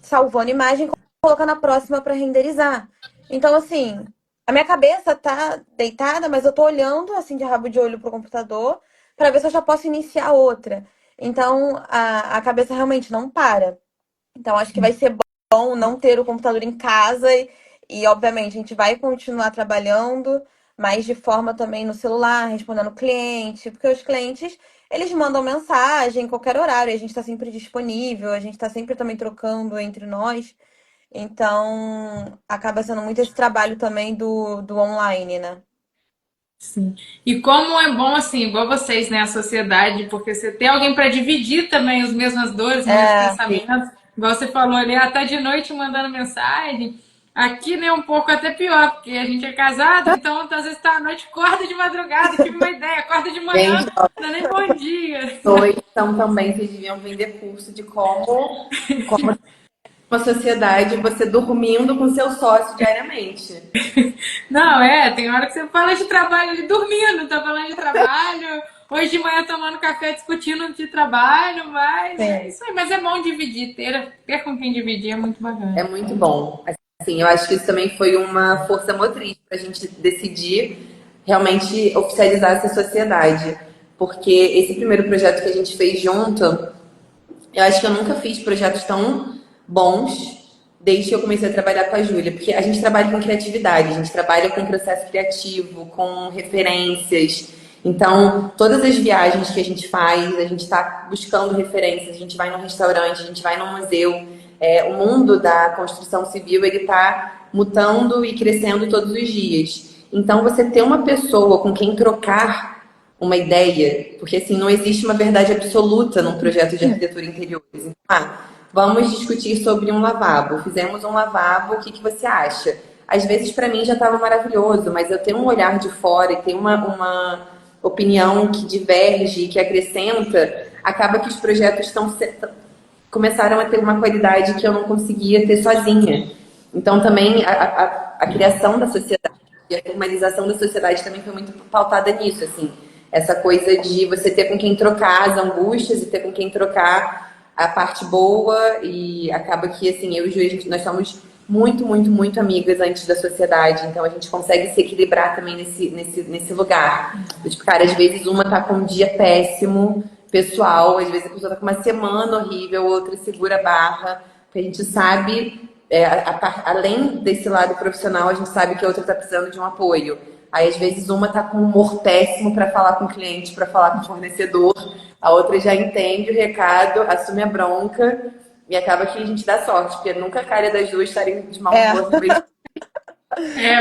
salvando a imagem, colocando a próxima para renderizar. Então, assim, a minha cabeça tá deitada, mas eu tô olhando, assim, de rabo de olho pro computador, para ver se eu já posso iniciar outra. Então, a cabeça realmente não para. Então, acho que vai ser bom não ter o computador em casa obviamente, a gente vai continuar trabalhando, mas de forma também no celular, respondendo cliente, porque os clientes, eles mandam mensagem em qualquer horário, a gente está sempre disponível, a gente está sempre também trocando entre nós. Então, acaba sendo muito esse trabalho também do online, né? Sim. E como é bom, assim, igual vocês, né, a sociedade, porque você tem alguém para dividir também as mesmas dores, os mesmos pensamentos. Igual você falou ali, tá de noite mandando mensagem. Aqui, né, um pouco até pior, porque a gente é casado, então às vezes tá à noite, acorda de madrugada, tive uma ideia, acorda de manhã, Gente, não dá nem bom dia. então também vocês deviam vender curso de como uma sociedade você dormindo com seu sócio diariamente. Não, tem hora que você fala de trabalho ali dormindo, tá falando de trabalho, hoje de manhã tomando café, discutindo de trabalho, mas Sim. é isso aí. Mas é bom dividir, ter com quem dividir é muito É bacana. muito bom. Assim, eu acho que isso também foi uma força motriz para a gente decidir realmente oficializar essa sociedade. Porque esse primeiro projeto que a gente fez junto, eu acho que eu nunca fiz projetos tão bons desde que eu comecei a trabalhar com a Júlia. Porque a gente trabalha com criatividade, a gente trabalha com processo criativo, com referências. Então, todas as viagens que a gente faz, a gente está buscando referências, a gente vai num restaurante, a gente vai num museu. O mundo da construção civil, ele está mutando e crescendo todos os dias. Então, você ter uma pessoa com quem trocar uma ideia, porque assim, não existe uma verdade absoluta num projeto de arquitetura interiores. Então, vamos discutir sobre um lavabo. Fizemos um lavabo, o que você acha? Às vezes, para mim, já estava maravilhoso, mas eu tenho um olhar de fora e tenho uma opinião que diverge, que acrescenta, acaba que os projetos começaram a ter uma qualidade que eu não conseguia ter sozinha. Então, também, a criação da sociedade e a formalização da sociedade também foi muito pautada nisso, assim. Essa coisa de você ter com quem trocar as angústias e ter com quem trocar a parte boa, e acaba que, assim, eu e o Juiz, nós somos muito, muito, muito amigas antes da sociedade, então a gente consegue se equilibrar também nesse lugar. Tipo, cara, às vezes uma tá com um dia péssimo, pessoal, às vezes a pessoa tá com uma semana horrível, outra segura a barra, porque a gente sabe, além desse lado profissional, a gente sabe que a outra tá precisando de um apoio. Aí, às vezes, uma tá com um humor péssimo para falar com o cliente, para falar com o fornecedor, a outra já entende o recado, assume a bronca e acaba que a gente dá sorte, porque nunca calha das duas estarem de mau humor no mesmo.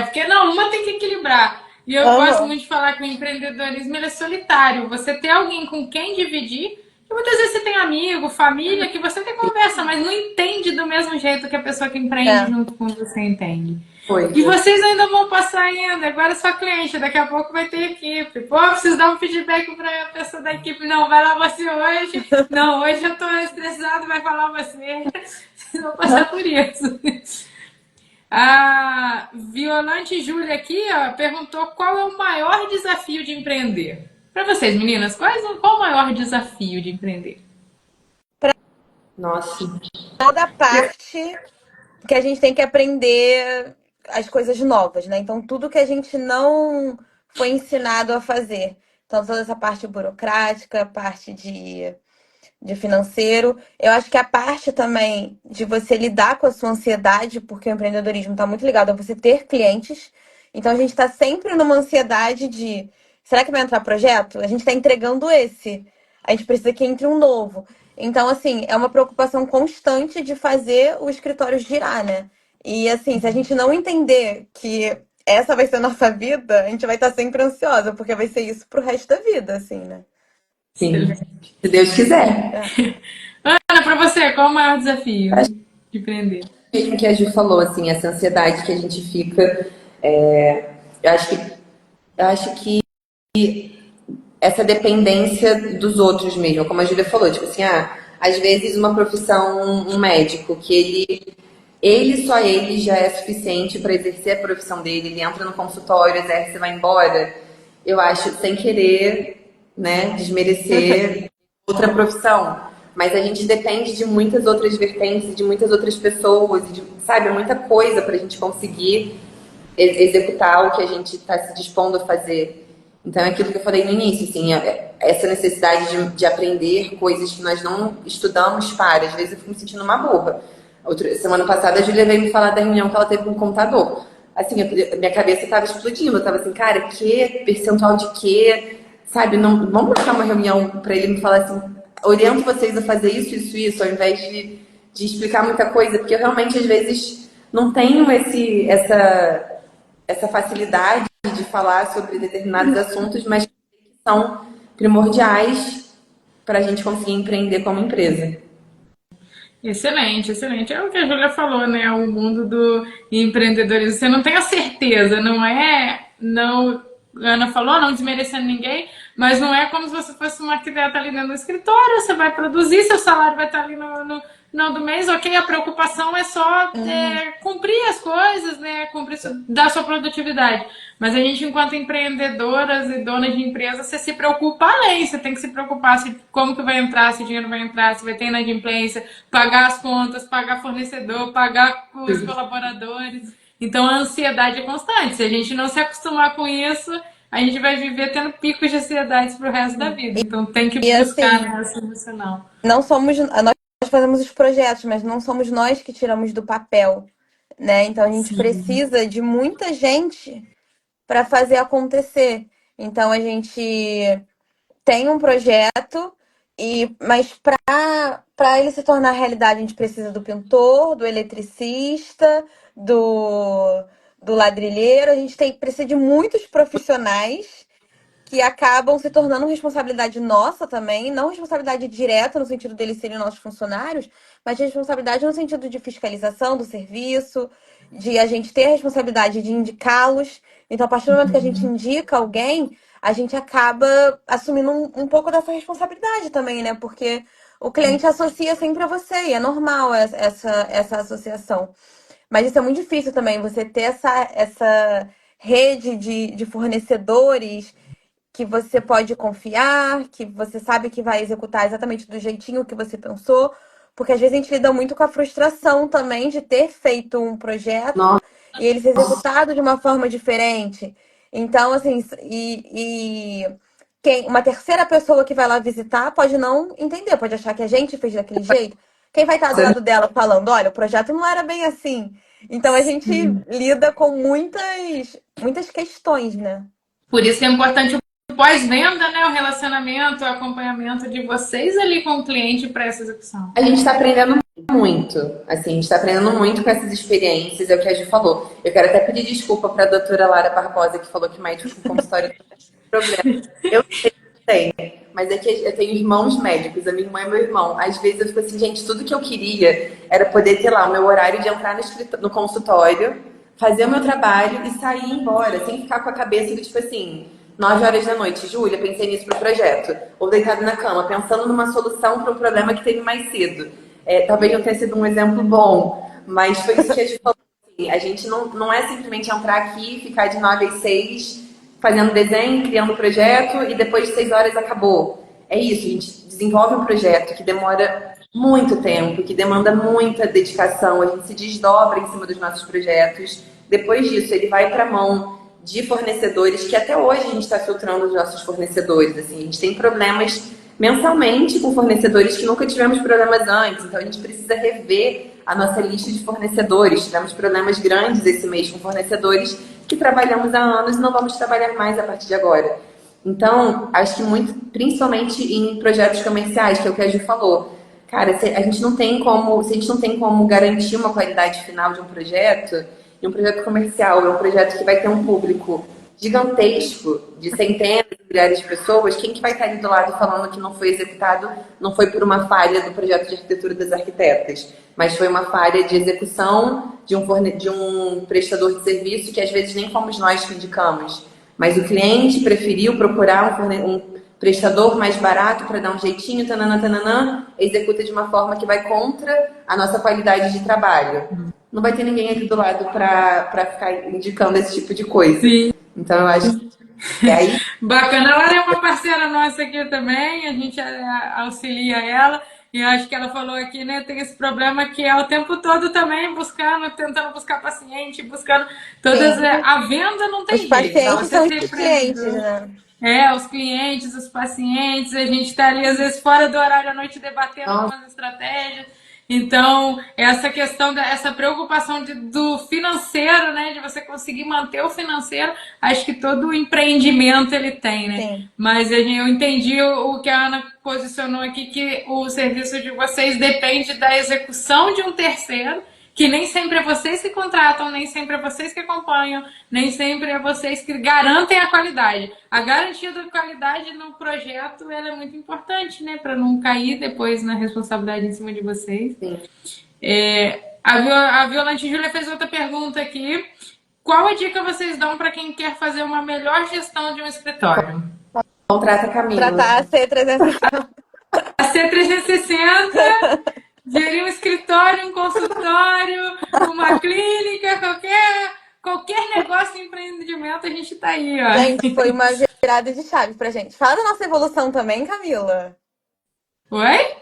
Porque não, uma tem que equilibrar. E eu gosto Aham. muito de falar que o empreendedorismo ele é solitário. Você ter alguém com quem dividir, que muitas vezes você tem amigo, família, que você tem conversa, mas não entende do mesmo jeito que a pessoa que empreende É. junto com você entende. E Coisa. vocês ainda vão passar ainda, agora é só cliente, daqui a pouco vai ter equipe. Pô, preciso dar um feedback para a pessoa da equipe. Não, vai lá você hoje. Não, hoje eu tô estressado, vai falar você. Vocês vão passar por isso. A Violante Júlia aqui, ó, perguntou qual é o maior desafio de empreender. Para vocês, meninas, qual o maior desafio de empreender? Nossa. Toda parte que a gente tem que aprender as coisas novas, né? Então, tudo que a gente não foi ensinado a fazer. Então, toda essa parte burocrática, parte de financeiro. Eu acho que a parte também de você lidar com a sua ansiedade, porque o empreendedorismo está muito ligado a você ter clientes. Então a gente está sempre numa ansiedade de será que vai entrar projeto? A gente está entregando esse. A gente precisa que entre um novo. Então, assim, é uma preocupação constante de fazer o escritório girar, né? E assim, se a gente não entender que essa vai ser a nossa vida, a gente vai estar sempre ansiosa, porque vai ser isso pro resto da vida, assim, né? Sim. Se Deus quiser. É. Ana, para você, qual o maior desafio Acho de empreender? mesmo que a Ju falou, assim, essa ansiedade que a gente fica. Eu acho que essa dependência dos outros mesmo, como a Júlia falou, tipo assim, às vezes uma profissão, um médico, que só ele já é suficiente para exercer a profissão dele, ele entra no consultório, exerce e vai embora. Eu acho, sem querer, né, desmerecer outra profissão, mas a gente depende de muitas outras vertentes, de muitas outras pessoas, sabe, muita coisa para a gente conseguir executar o que a gente está se dispondo a fazer. Então, é aquilo que eu falei no início, assim, essa necessidade de aprender coisas que nós não estudamos para. Às vezes eu fico me sentindo uma burra. Semana passada a Julia veio me falar da reunião que ela teve com o contador. Assim, minha cabeça estava explodindo. Eu estava assim, cara, que percentual de quê? Sabe, não, vamos marcar uma reunião para ele me falar assim, oriento vocês a fazer isso, isso, isso, ao invés de explicar muita coisa, porque eu realmente, às vezes, não tenho essa facilidade de falar sobre determinados assuntos, mas que são primordiais para a gente conseguir empreender como empresa. Excelente, excelente. É o que a Júlia falou, né? O mundo do empreendedorismo. Você não tem a certeza, não é? Não. a Ana falou, não desmerecendo ninguém, mas não é como se você fosse uma arquiteta ali dentro do escritório, você vai produzir, seu salário vai estar ali no final do mês, ok, a preocupação é só cumprir as coisas, né, cumprir, dar sua produtividade. Mas a gente, enquanto empreendedoras e donas de empresa, você se preocupa além, você tem que se preocupar se, como que vai entrar, se o dinheiro vai entrar, se vai ter inadimplência, pagar as contas, pagar fornecedor, pagar os colaboradores. Então a ansiedade é constante. Se a gente não se acostumar com isso, a gente vai viver tendo picos de ansiedade pro resto da vida. Então tem que E buscar, assim, né, essa emocional. não somos nós fazemos os projetos, mas não somos nós que tiramos do papel, né? Então a gente Sim. precisa de muita gente para fazer acontecer. Então a gente tem um projeto mas para ele se tornar realidade, a gente precisa do pintor, do eletricista, do ladrilheiro, precisa de muitos profissionais que acabam se tornando responsabilidade nossa também, não responsabilidade direta no sentido deles serem nossos funcionários, mas responsabilidade no sentido de fiscalização do serviço, de a gente ter a responsabilidade de indicá-los. Então, a partir do momento que a gente indica alguém, a gente acaba assumindo um pouco dessa responsabilidade também, né? Porque o cliente associa sempre a você, e é normal essa associação. Mas isso é muito difícil também, você ter essa rede de fornecedores que você pode confiar, que você sabe que vai executar exatamente do jeitinho que você pensou, porque às vezes a gente lida muito com a frustração também de ter feito um projeto Nossa, e ele ser executado de uma forma diferente. Então, assim, uma terceira pessoa que vai lá visitar pode não entender, pode achar que a gente fez daquele jeito. Quem vai estar do lado dela falando, olha, o projeto não era bem assim. Então a gente lida com muitas questões, né? Por isso que é importante o pós-venda, né, o relacionamento, o acompanhamento de vocês ali com o cliente para essa execução. a gente está aprendendo muito, assim, a gente está aprendendo muito com essas experiências, é o que a Ju falou. Eu quero até pedir desculpa para a doutora Lara Barbosa, que falou que médico com consultório tem problema. Eu sei, mas é que eu tenho irmãos médicos, a minha irmã e meu irmão. Às vezes eu fico assim, gente, tudo que eu queria era poder ter lá o meu horário de entrar no consultório, fazer o meu trabalho e sair embora, sem ficar com a cabeça do tipo assim, 9 horas da noite, Júlia, pensei nisso pro projeto. Ou deitado na cama, pensando numa solução para um problema que teve mais cedo. Talvez não tenha sido um exemplo bom, mas foi isso que a gente falou. Assim, a gente não é simplesmente entrar aqui, ficar de 9 às 6 fazendo desenho, criando projeto e depois de 6 horas acabou. É isso, a gente desenvolve um projeto que demora muito tempo, que demanda muita dedicação, a gente se desdobra em cima dos nossos projetos. Depois disso, ele vai para a mão de fornecedores, que até hoje a gente está filtrando os nossos fornecedores. Assim, a gente tem problemas mensalmente com fornecedores que nunca tivemos problemas antes, então a gente precisa rever a nossa lista de fornecedores. Tivemos problemas grandes esse mês com fornecedores que trabalhamos há anos e não vamos trabalhar mais a partir de agora. Então, acho que muito, principalmente em projetos comerciais, que é o que a Ju falou. Cara, se a gente não tem como garantir uma qualidade final de um projeto, e um projeto comercial é um projeto que vai ter um público gigantesco, de centenas de milhares de pessoas, quem que vai estar ali do lado falando que não foi executado, não foi por uma falha do projeto de arquitetura das arquitetas, mas foi uma falha de execução de um prestador de serviço que às vezes nem fomos nós que indicamos. Mas o cliente preferiu procurar um prestador mais barato para dar um jeitinho, tananã, tananã, executa de uma forma que vai contra a nossa qualidade de trabalho. Não vai ter ninguém aqui do lado para ficar indicando esse tipo de coisa. Sim. Então, eu acho que aí... Bacana, ela é uma parceira nossa aqui também, a gente auxilia ela. E eu acho que ela falou aqui, né, tem esse problema que é o tempo todo também buscando, tentando buscar paciente, buscando todas. A venda não tem Os jeito. pacientes Você são ser os clientes, né? os clientes, os pacientes, a gente está ali às vezes fora do horário à noite debatendo Nossa. algumas estratégias. Então, essa questão essa preocupação do financeiro, né, de você conseguir manter o financeiro, acho que todo empreendimento ele tem, né? Sim. Mas eu entendi o que a Ana posicionou aqui, que o serviço de vocês depende da execução de um terceiro, que nem sempre é vocês que contratam, nem sempre é vocês que acompanham, nem sempre é vocês que garantem a qualidade. A garantia da qualidade no projeto ela é muito importante, né? Para não cair depois na responsabilidade em cima de vocês. Sim. A Violante Júlia fez outra pergunta aqui. qual a dica vocês dão para quem quer fazer uma melhor gestão de um escritório? Contrata a Camila. Tratar a C360. A C360, gerir um escritório, um consultório, uma clínica, qualquer negócio de empreendimento, a gente tá aí, ó. Gente, foi uma virada de chave pra gente. Fala da nossa evolução também, Camila. Oi?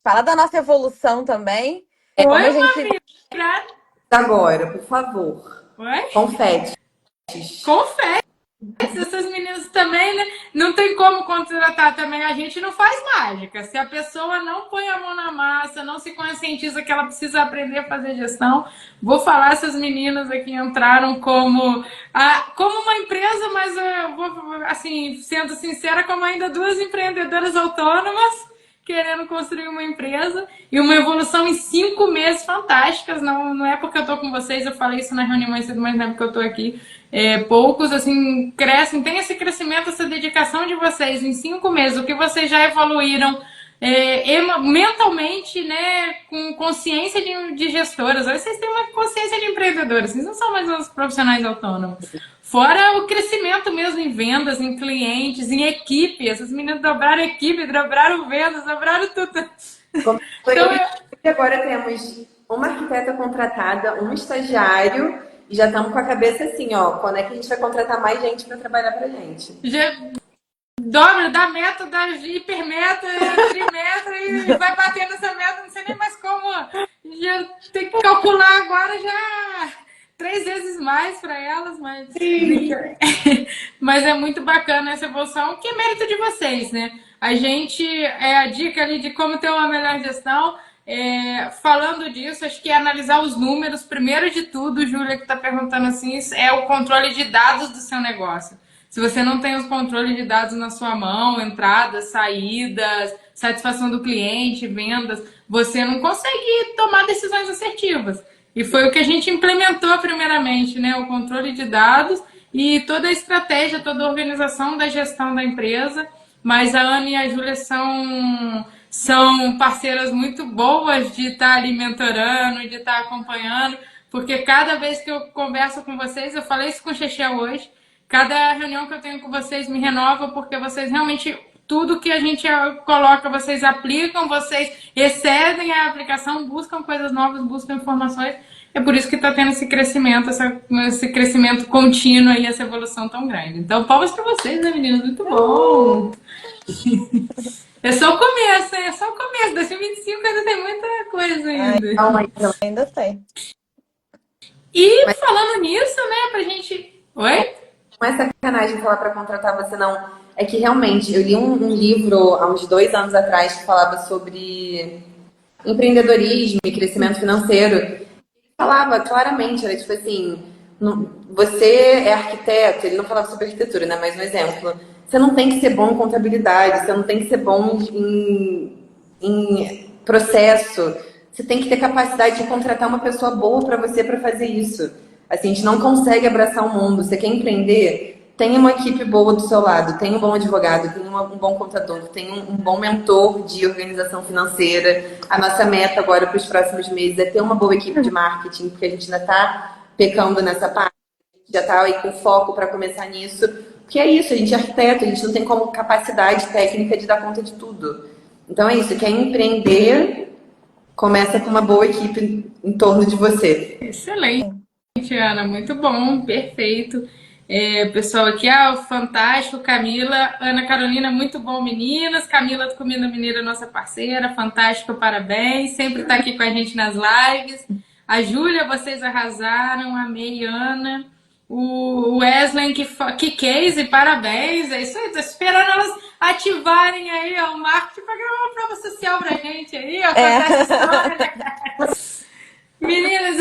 Fala da nossa evolução também. Como Oi, a gente. amiga? Agora, por favor, Oi? confete. Confete. Essas meninas também, né? Não tem como contratar também. A gente não faz mágica. Se a pessoa não põe a mão na massa, não se conscientiza que ela precisa aprender a fazer gestão, vou falar, essas meninas aqui entraram como uma empresa, mas eu vou, assim, sendo sincera, como ainda duas empreendedoras autônomas querendo construir uma empresa e uma evolução em 5 meses fantásticas. Não é porque eu tô com vocês, eu falei isso na reunião mais cedo, mas não é porque eu tô aqui. Poucos, assim, crescem, tem esse crescimento, essa dedicação de vocês em 5 meses, o que vocês já evoluíram mentalmente, né, com consciência de gestoras. Hoje vocês têm uma consciência de empreendedoras, vocês não são mais uns profissionais autônomos. Fora o crescimento mesmo em vendas, em clientes, em equipe. Essas meninas dobraram equipe, dobraram vendas, dobraram tudo. Então, agora temos uma arquiteta contratada, um estagiário, e já estamos com a cabeça assim, ó, quando é que a gente vai contratar mais gente para trabalhar pra gente? Já dobra, dá meta, dá hipermeta, trimeta e vai batendo essa meta, não sei nem mais como. Já tem que calcular agora já 3 vezes mais para elas, mas é muito bacana essa evolução, que é mérito de vocês, né? A gente, a dica ali de como ter uma melhor gestão, falando disso, acho que é analisar os números, primeiro de tudo, Júlia, que está perguntando assim, é o controle de dados do seu negócio. Se você não tem os controles de dados na sua mão, entradas, saídas, satisfação do cliente, vendas, você não consegue tomar decisões assertivas. E foi o que a gente implementou primeiramente, né? O controle de dados e toda a estratégia, toda a organização da gestão da empresa. Mas a Ana e a Júlia são parceiras muito boas de estar ali mentorando, de estar acompanhando, porque cada vez que eu converso com vocês, eu falei isso com o Chechel hoje, cada reunião que eu tenho com vocês me renova, porque vocês realmente, tudo que a gente coloca, vocês aplicam, vocês excedem a aplicação, buscam coisas novas, buscam informações. É por isso que está tendo esse crescimento contínuo e essa evolução tão grande. Então, palmas para vocês, né, meninas? Muito bom! É só o começo, hein? É só o começo. 2025 ainda tem muita coisa ainda. Ainda tem. E falando nisso, né, pra gente... Oi? Não é sacanagem falar para contratar você, não. É que realmente, eu li um livro há uns 2 anos atrás que falava sobre empreendedorismo e crescimento financeiro. Ele falava claramente, era tipo assim, você é arquiteto, ele não falava sobre arquitetura, né? Mas um exemplo. Você não tem que ser bom em contabilidade, você não tem que ser bom em processo. Você tem que ter capacidade de contratar uma pessoa boa para você para fazer isso. Assim, a gente não consegue abraçar o mundo. Você quer empreender? Tenha uma equipe boa do seu lado, tenha um bom advogado, tenha um bom contador, tenha um bom mentor de organização financeira. A nossa meta agora para os próximos meses é ter uma boa equipe de marketing, porque a gente ainda está pecando nessa parte, já está aí com foco para começar nisso. Porque é isso, a gente é arquiteto, a gente não tem como capacidade técnica de dar conta de tudo. Então é isso, quer empreender, começa com uma boa equipe em torno de você. Excelente, Ana, muito bom, perfeito. Pessoal aqui, fantástico, Camila, Ana Carolina, muito bom, meninas. Camila do Comida Mineira, nossa parceira, fantástico, parabéns. Sempre está aqui com a gente nas lives. A Júlia, vocês arrasaram, amei, Ana. O Wesley, que case, parabéns. É isso aí, tô esperando elas ativarem aí ó, o marketing para gravar uma prova social pra gente aí, ó, contar essa história. Meninas,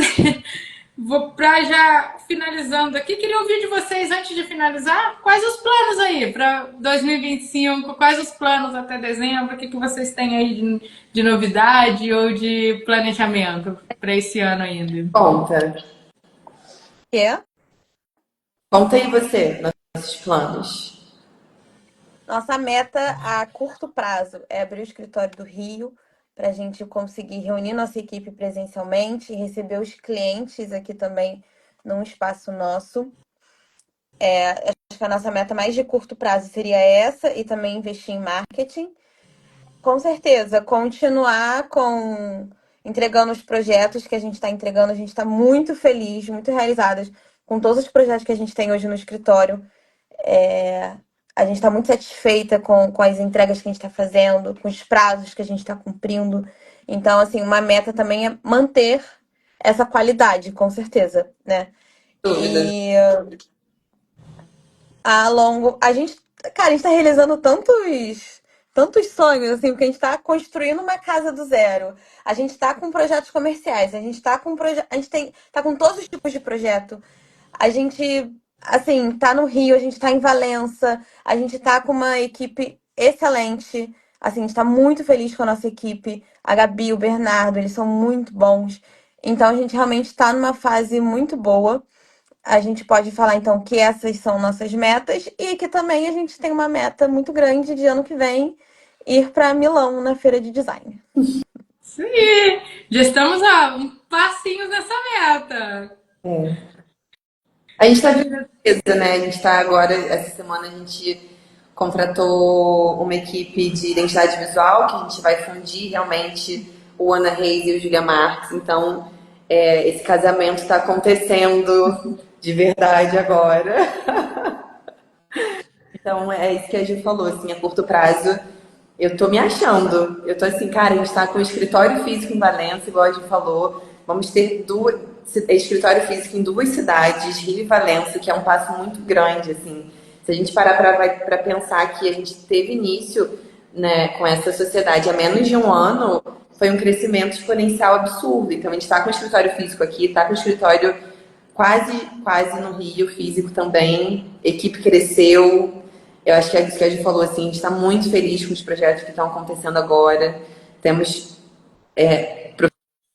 vou pra já finalizando aqui, queria ouvir de vocês antes de finalizar, quais os planos aí para 2025, quais os planos até dezembro, o que vocês têm aí de novidade ou de planejamento para esse ano ainda? Conta. Conta aí você, nossos planos. Nossa meta a curto prazo é abrir o escritório do Rio para a gente conseguir reunir nossa equipe presencialmente e receber os clientes aqui também num espaço nosso. Acho que a nossa meta mais de curto prazo seria essa e também investir em marketing. Com certeza, continuar com entregando os projetos que a gente está entregando. A gente está muito feliz, muito realizadas com todos os projetos que a gente tem hoje no escritório. A gente está muito satisfeita com as entregas que a gente está fazendo, com os prazos que a gente está cumprindo. Então, assim, uma meta também é manter essa qualidade, com certeza, né? Dúvida. E a longo. A gente, cara, a gente tá realizando tantos sonhos, assim, porque a gente tá construindo uma casa do zero. A gente tá com projetos comerciais, a gente tá com a gente tá com todos os tipos de projeto. A gente, assim, tá no Rio, a gente tá em Valença, a gente tá com uma equipe excelente. Assim, a gente tá muito feliz com a nossa equipe. A Gabi, o Bernardo, eles são muito bons. Então a gente realmente tá numa fase muito boa. A gente pode falar então que essas são nossas metas e que também a gente tem uma meta muito grande de ano que vem ir para Milão na feira de design. Isso aí. Já estamos a um passinho nessa meta. A gente está vivendo empresa, né? A gente está agora, essa semana a gente contratou uma equipe de identidade visual que a gente vai fundir realmente o Ana Reis e o Julia Marques. Então, esse casamento está acontecendo de verdade agora. Então, é isso que a Ju falou, assim, a curto prazo, eu tô me achando. Eu tô assim, cara, a gente tá com um escritório físico em Valença, igual a Ju falou. Vamos ter escritório físico em duas cidades, Rio e Valença, que é um passo muito grande, assim. Se a gente parar pra pensar que a gente teve início, né, com essa sociedade há menos de um ano, foi um crescimento exponencial absurdo. Então, a gente tá com o escritório físico aqui, tá com o escritório quase no Rio, físico também. A equipe cresceu. Eu acho que é isso que a gente falou, assim, a gente está muito feliz com os projetos que estão acontecendo agora. Temos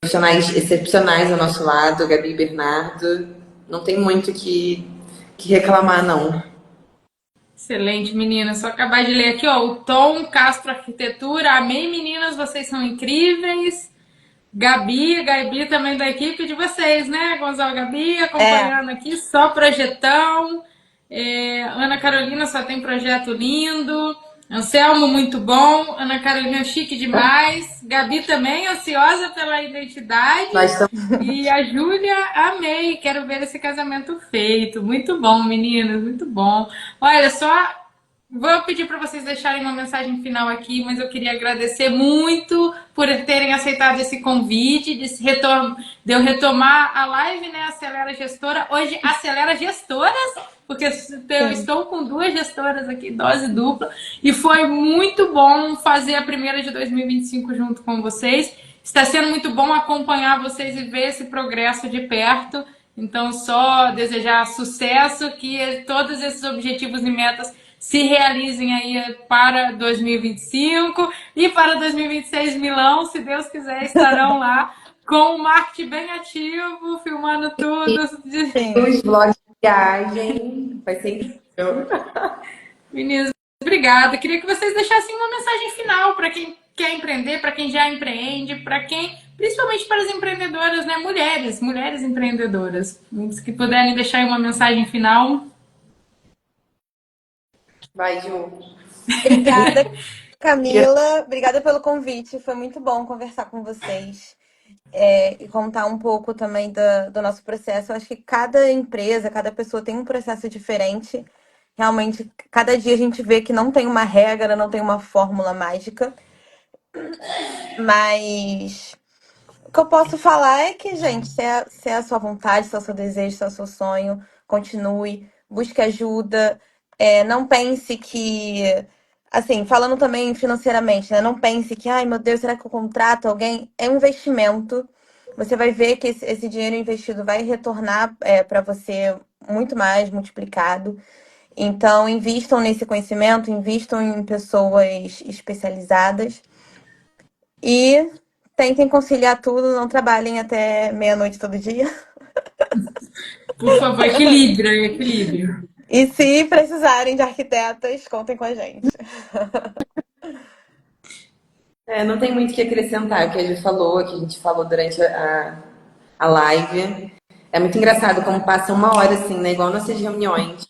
profissionais excepcionais ao nosso lado, Gabi e Bernardo. Não tem muito que reclamar, não. Excelente, meninas. Só acabar de ler aqui, ó. O Tom Castro Arquitetura. Amei, meninas. Vocês são incríveis. Gabi também da equipe de vocês, né? Gonzalo, Gabi, É, acompanhando aqui, só projetão. Ana Carolina só tem projeto lindo. Anselmo, muito bom. Ana Carolina, chique demais. Gabi também, ansiosa pela identidade. Nós estamos. E a Júlia, amei. Quero ver esse casamento feito. Muito bom, meninas, muito bom. Olha só, vou pedir para vocês deixarem uma mensagem final aqui, mas eu queria agradecer muito por terem aceitado esse convite, de eu retomar a live, né? Acelera Gestora. Hoje, Acelera Gestoras, porque eu sim. estou com duas gestoras aqui, dose dupla, e foi muito bom fazer a primeira de 2025 junto com vocês. Está sendo muito bom acompanhar vocês e ver esse progresso de perto. Então, só desejar sucesso, que todos esses objetivos e metas se realizem aí para 2025 e para 2026 Milão, se Deus quiser, estarão lá com o marketing bem ativo, filmando tudo. Sim. Os vlogs de viagem. Vai ser incrível. Meninas, obrigada. Queria que vocês deixassem uma mensagem final para quem quer empreender, para quem já empreende, para quem, principalmente para as empreendedoras, né? Mulheres empreendedoras. Que puderem deixar aí uma mensagem final. Vai, Ju. Obrigada, Camila. Obrigada pelo convite. Foi muito bom conversar com vocês. E contar um pouco também do nosso processo. Eu acho que cada empresa, cada pessoa tem um processo diferente. Realmente, cada dia a gente vê que não tem uma regra, não tem uma fórmula mágica. Mas o que eu posso falar é que, gente, se é a sua vontade, se é o seu desejo, se é o seu sonho, continue, busque ajuda. Não pense que, assim, falando também financeiramente, né? Não pense que, ai meu Deus, será que eu contrato alguém? É um investimento. Você vai ver que esse dinheiro investido vai retornar para você muito mais multiplicado. Então, invistam nesse conhecimento, invistam em pessoas especializadas. E tentem conciliar tudo, não trabalhem até meia-noite todo dia. Por favor, equilíbrio, equilíbrio. E se precisarem de arquitetas, contem com a gente. Não tem muito o que acrescentar, o que a gente falou durante a live. É muito engraçado como passa uma hora assim, né? Igual nossas reuniões.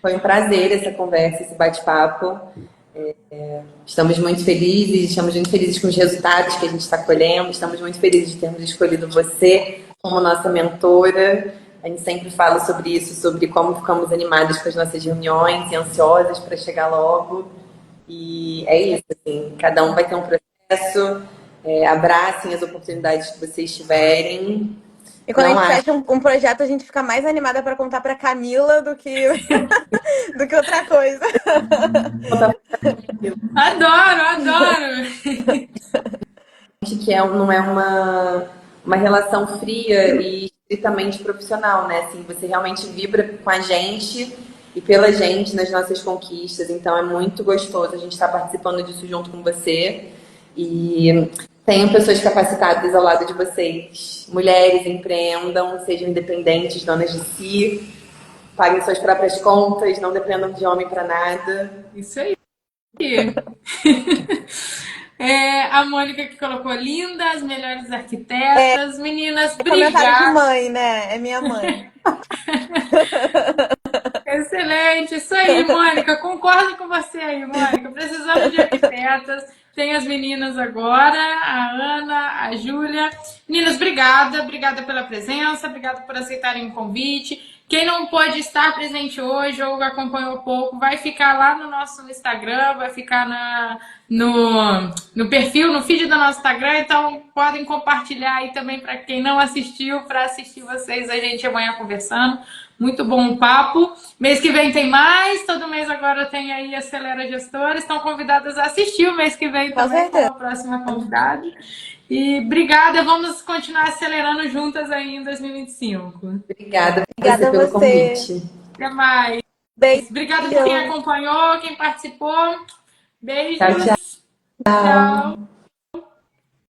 Foi um prazer essa conversa, esse bate-papo. Estamos muito felizes com os resultados que a gente está colhendo, estamos muito felizes de termos escolhido você como nossa mentora. A gente sempre fala sobre isso, sobre como ficamos animadas com as nossas reuniões e ansiosas para chegar logo. E é isso, assim, cada um vai ter um processo, abracem as oportunidades que vocês tiverem. E quando a Não gente acho fecha um projeto, a gente fica mais animada para contar para Camila do que do que outra coisa. Adoro, adoro! que não é uma relação fria e estritamente profissional, né? Assim, você realmente vibra com a gente e pela gente nas nossas conquistas. Então é muito gostoso a gente estar participando disso junto com você. E tenham pessoas capacitadas ao lado de vocês. Mulheres, empreendam, sejam independentes, donas de si, paguem suas próprias contas, não dependam de homem para nada. Isso aí. A Mônica que colocou linda, as melhores arquitetas. Meninas, Comentário de obrigada. mãe, né? É minha mãe. Excelente, isso aí, Mônica. Concordo com você aí, Mônica. Precisamos de arquitetas. Tem as meninas agora, a Ana, a Júlia. Meninas, obrigada. Obrigada pela presença, obrigada por aceitarem o convite. Quem não pode estar presente hoje ou acompanhou pouco, vai ficar lá no nosso Instagram, vai ficar no perfil, no feed do nosso Instagram. Então, podem compartilhar aí também para quem não assistiu, para assistir vocês, a gente amanhã conversando. Muito bom o papo. Mês que vem tem mais. Todo mês agora tem aí Acelera Gestora. Estão convidadas a assistir o mês que vem também com a próxima convidada. E obrigada. Vamos continuar acelerando juntas aí em 2025. Obrigada Obrigada pelo a você. convite. Até mais. Beijo. Obrigada por quem acompanhou, quem participou. Beijos. Tchau, tchau. Tchau.